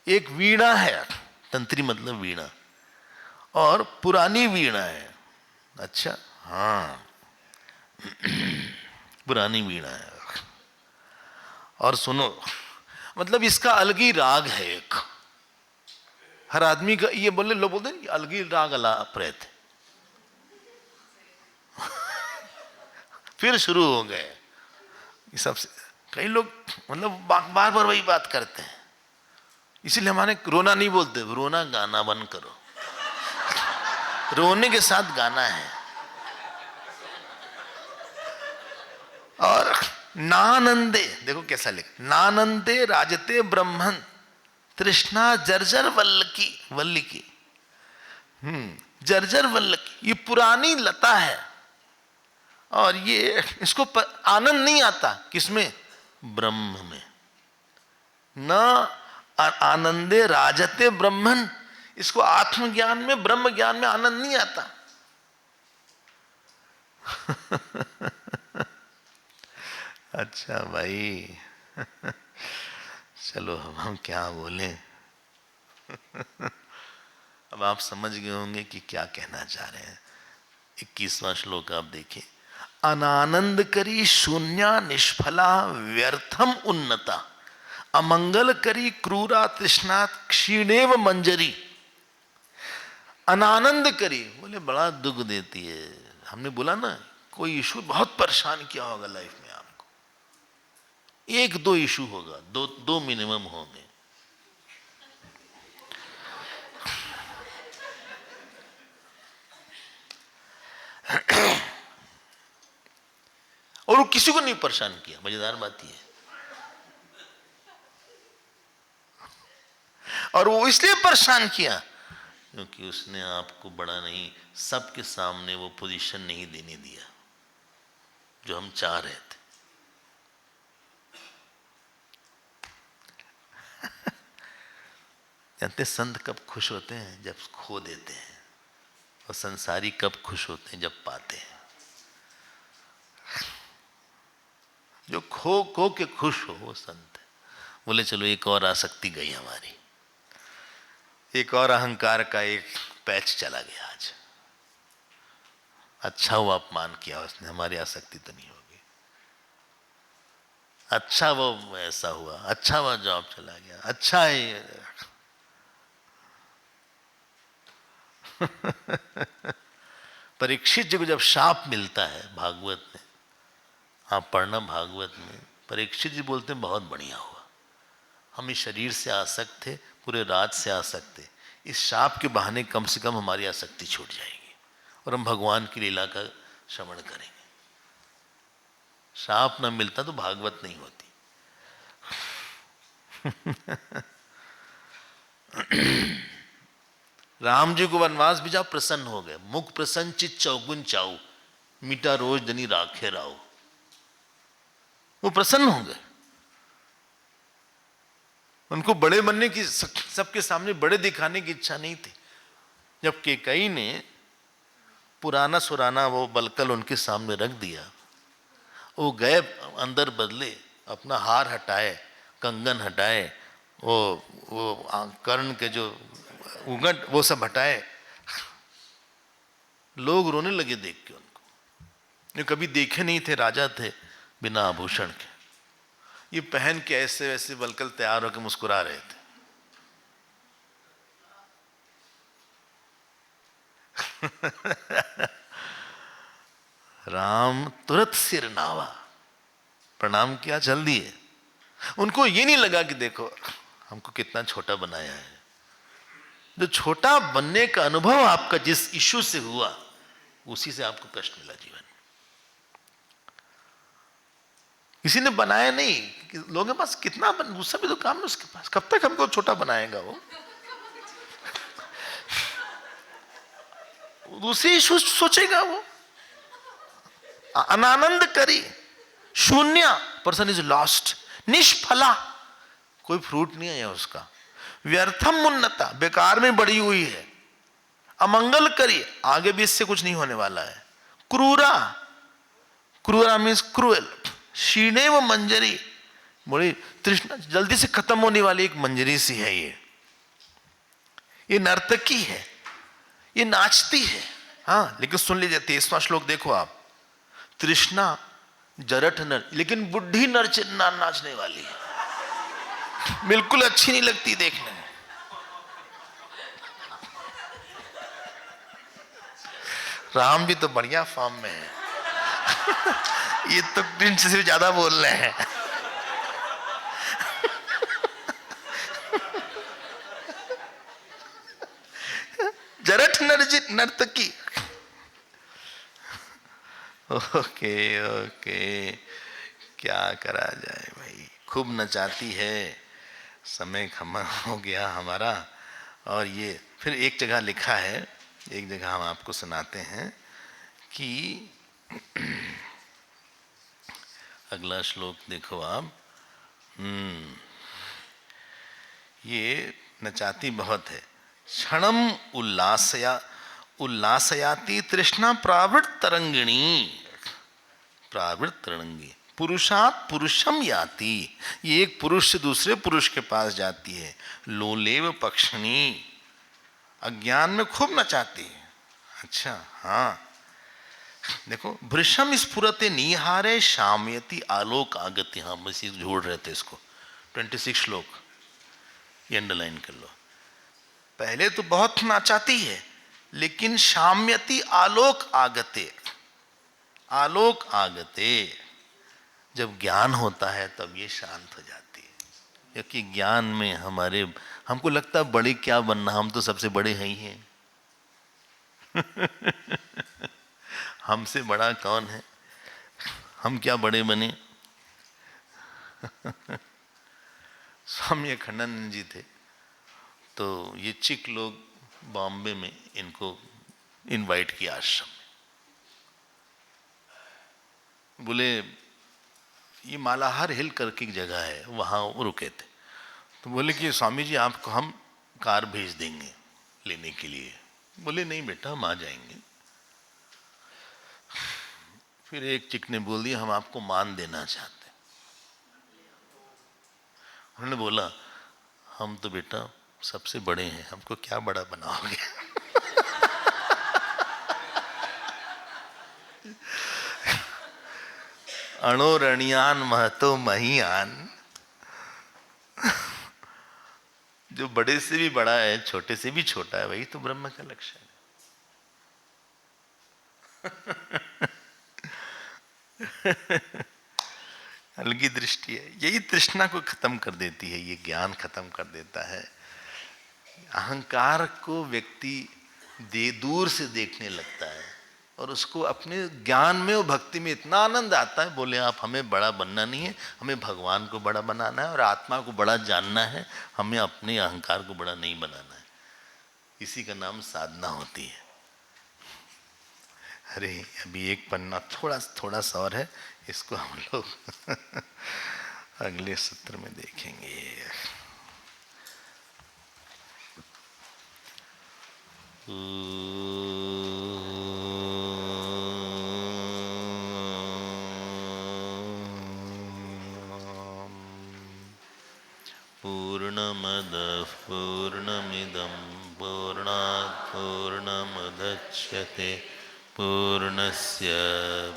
Speaker 1: एक वीणा है। तंत्री मतलब वीणा, और पुरानी वीणा है। अच्छा हाँ, पुरानी वीणा है। और सुनो, मतलब इसका अलग ही राग है एक, हर आदमी का ये बोले, लोग बोलते हैं अलग ही राग अला प्रेत। फिर शुरू हो गए ये सबसे, कई लोग मतलब बार बार वही बात करते हैं, इसीलिए हमारे रोना नहीं बोलते, रोना गाना बंद करो, रोने के साथ गाना है। और नानंदे, देखो कैसा लिखा, नानंदे राजते ब्रह्मन तृष्णा जर्जर वल्लकी, वल्लिकी, जर्जर वल्लकी, ये पुरानी लता है और ये इसको आनंद नहीं आता, किसमें? ब्रह्म में। न आनंदे राजते ब्रह्मन, इसको आत्मज्ञान में, ब्रह्म ज्ञान में आनंद नहीं आता। अच्छा भाई, चलो हम क्या बोलें। अब आप समझ गए होंगे कि क्या कहना चाह रहे हैं। 21वां श्लोक आप देखिए, अनानंद करी शून्या निष्फला व्यर्थम उन्नता, अमंगल करी क्रूरा तृष्णात क्षीणेव मंजरी। अनानंद करी बोले बड़ा दुख देती है। हमने बोला ना, कोई इशू बहुत परेशान किया होगा लाइफ में आपको, एक दो इशू होगा, दो मिनिमम होंगे। और वो किसी को नहीं परेशान किया। मजेदार बात यह है, और वो इसलिए परेशान किया क्योंकि उसने आपको बड़ा नहीं, सबके सामने वो पोजीशन नहीं देने दिया जो हम चाह रहे थे। जानते संत कब खुश होते हैं? जब खो देते हैं। और संसारी कब खुश होते हैं? जब पाते हैं। जो खो के खुश हो वो संत है। बोले चलो एक और आसक्ति गई हमारी, एक और अहंकार का एक पैच चला गया आज। अच्छा हुआ अपमान किया उसने, हमारी आसक्ति तो नहीं होगी। अच्छा वो ऐसा हुआ, अच्छा हुआ जॉब चला गया, अच्छा है। परीक्षित जी को जब शाप मिलता है भागवत में, आप पढ़ना भागवत में, परीक्षित जी बोलते हैं बहुत बढ़िया हुआ, हम इस शरीर से आसक्त थे, पूरे रात से आसक्त थे, इस शाप के बहाने कम से कम हमारी आसक्ति छूट जाएगी और हम भगवान की लीला का श्रवण करेंगे। शाप न मिलता तो भागवत नहीं होती। राम जी को वनवास भेजा, प्रसन्न हो गए। मुख प्रसन्न चित चौगुन चाऊ, मीठा रोज धनी राखे राव। वो प्रसन्न हो गए। उनको बड़े बनने की, सबके सामने बड़े दिखाने की इच्छा नहीं थी। जब कैकेयी ने पुराना सुराना वो बलकल उनके सामने रख दिया, वो गए अंदर, बदले अपना हार हटाए, कंगन हटाए, वो कर्ण के जो उंगट वो सब हटाए। लोग रोने लगे देख के उनको। ये कभी देखे नहीं थे राजा थे बिना आभूषण के, ये पहन के ऐसे वैसे बलकल तैयार होकर मुस्कुरा रहे थे। राम तुरंत सिर नावा, प्रणाम किया, चल दिए। उनको ये नहीं लगा कि देखो हमको कितना छोटा बनाया है। जो छोटा बनने का अनुभव आपका जिस इश्यू से हुआ, उसी से आपको कष्ट मिला जीवन। किसी ने बनाया नहीं कि लोगों के पास कितना दूसरा भी तो काम है उसके पास, कब तक हमको छोटा बनाएगा वो। दूसरी इश्यू सोचेगा वो। अनानंद करी शून्य, पर्सन इज लॉस्ट, निष्फला, कोई फ्रूट नहीं आया उसका। व्यर्थम उन्नता, बेकार में बढ़ी हुई है। अमंगल करी, आगे भी इससे कुछ नहीं होने वाला है। क्रूरा, क्रूरा मीन्स क्रूएल। क्षीणे व मंजरी, बड़ी तृष्णा, जल्दी से खत्म होने वाली एक मंजरी सी है ये नर्तकी है, ये नाचती है। हाँ लेकिन सुन लीजिए 23वां श्लोक देखो आप, तृष्णा जरठ नर, लेकिन बुढ़ी नर नाचने वाली है, बिल्कुल अच्छी नहीं लगती देखने में। राम भी तो बढ़िया फॉर्म में है। ये तो प्रिंस से ज्यादा बोल रहे हैं। जरठ नर्तकी। ओके ओके, क्या करा जाए भाई, खूब नचाती है। समय खत्म हो गया हमारा। और ये फिर एक जगह लिखा है, एक जगह हम आपको सुनाते हैं कि अगला श्लोक देखो आप। ये नचाती बहुत है। क्षणम उल्लासयाति तृष्णा प्रावृत तरंगिणी। प्रावृत तरंगी पुरुषात पुरुषम याति। ये एक पुरुष से दूसरे पुरुष के पास जाती है। लोलेव पक्षिणी, अज्ञान में खूब नचाती है। अच्छा हाँ, देखो भृशम स्फुरते निहारे शामयति आलोक आगत्य। हाँ बस ये जोड़ रहे थे इसको। 26 श्लोक ये अंडरलाइन कर लो। पहले तो बहुत नाचाती है, लेकिन शाम्यति आलोक आगते। आलोक आगते, जब ज्ञान होता है तब ये शांत हो जाती है। क्योंकि ज्ञान में हमको लगता है बड़े क्या बनना, हम तो सबसे बड़े हैं ही हैं। हमसे बड़ा कौन है, हम क्या बड़े बने। स्वामी अखंडानंद जी थे, तो ये चिक लोग बॉम्बे में इनको इनवाइट किया आश्रम में। बोले ये मालाहार हिल करके एक जगह है, वहाँ रुके थे। तो बोले कि स्वामी जी आपको हम कार भेज देंगे लेने के लिए। बोले नहीं बेटा हम आ जाएंगे। फिर एक चिक ने बोल दिया हम आपको मान देना चाहते हैं। उन्होंने बोला हम तो बेटा सबसे बड़े हैं, हमको क्या बड़ा बनाओगे। अणोरणियान महतो महियान। जो बड़े से भी बड़ा है, छोटे से भी छोटा है, वही तो ब्रह्म का लक्षण है। अलगी दृष्टि है, यही तृष्णा को खत्म कर देती है, ये ज्ञान खत्म कर देता है। अहंकार को व्यक्ति दूर से देखने लगता है और उसको अपने ज्ञान में और भक्ति में इतना आनंद आता है। बोले आप हमें बड़ा बनना नहीं है, हमें भगवान को बड़ा बनाना है और आत्मा को बड़ा जानना है, हमें अपने अहंकार को बड़ा नहीं बनाना है। इसी का नाम साधना होती है। अरे अभी एक पन्ना थोड़ा सा और है, इसको हम लोग अगले सत्र में देखेंगे। पूर्णमदः पूर्णमिदं पूर्णात् पूर्णमुदच्यते पूर्णस्य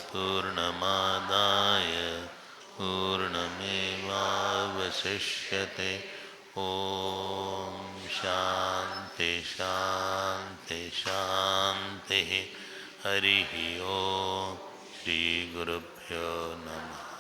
Speaker 1: पूर्णमादाय पूर्णमेवावशिष्यते। ओम शांति शांति शांति। हरि ओम। श्री गुरुभ्यो नमः।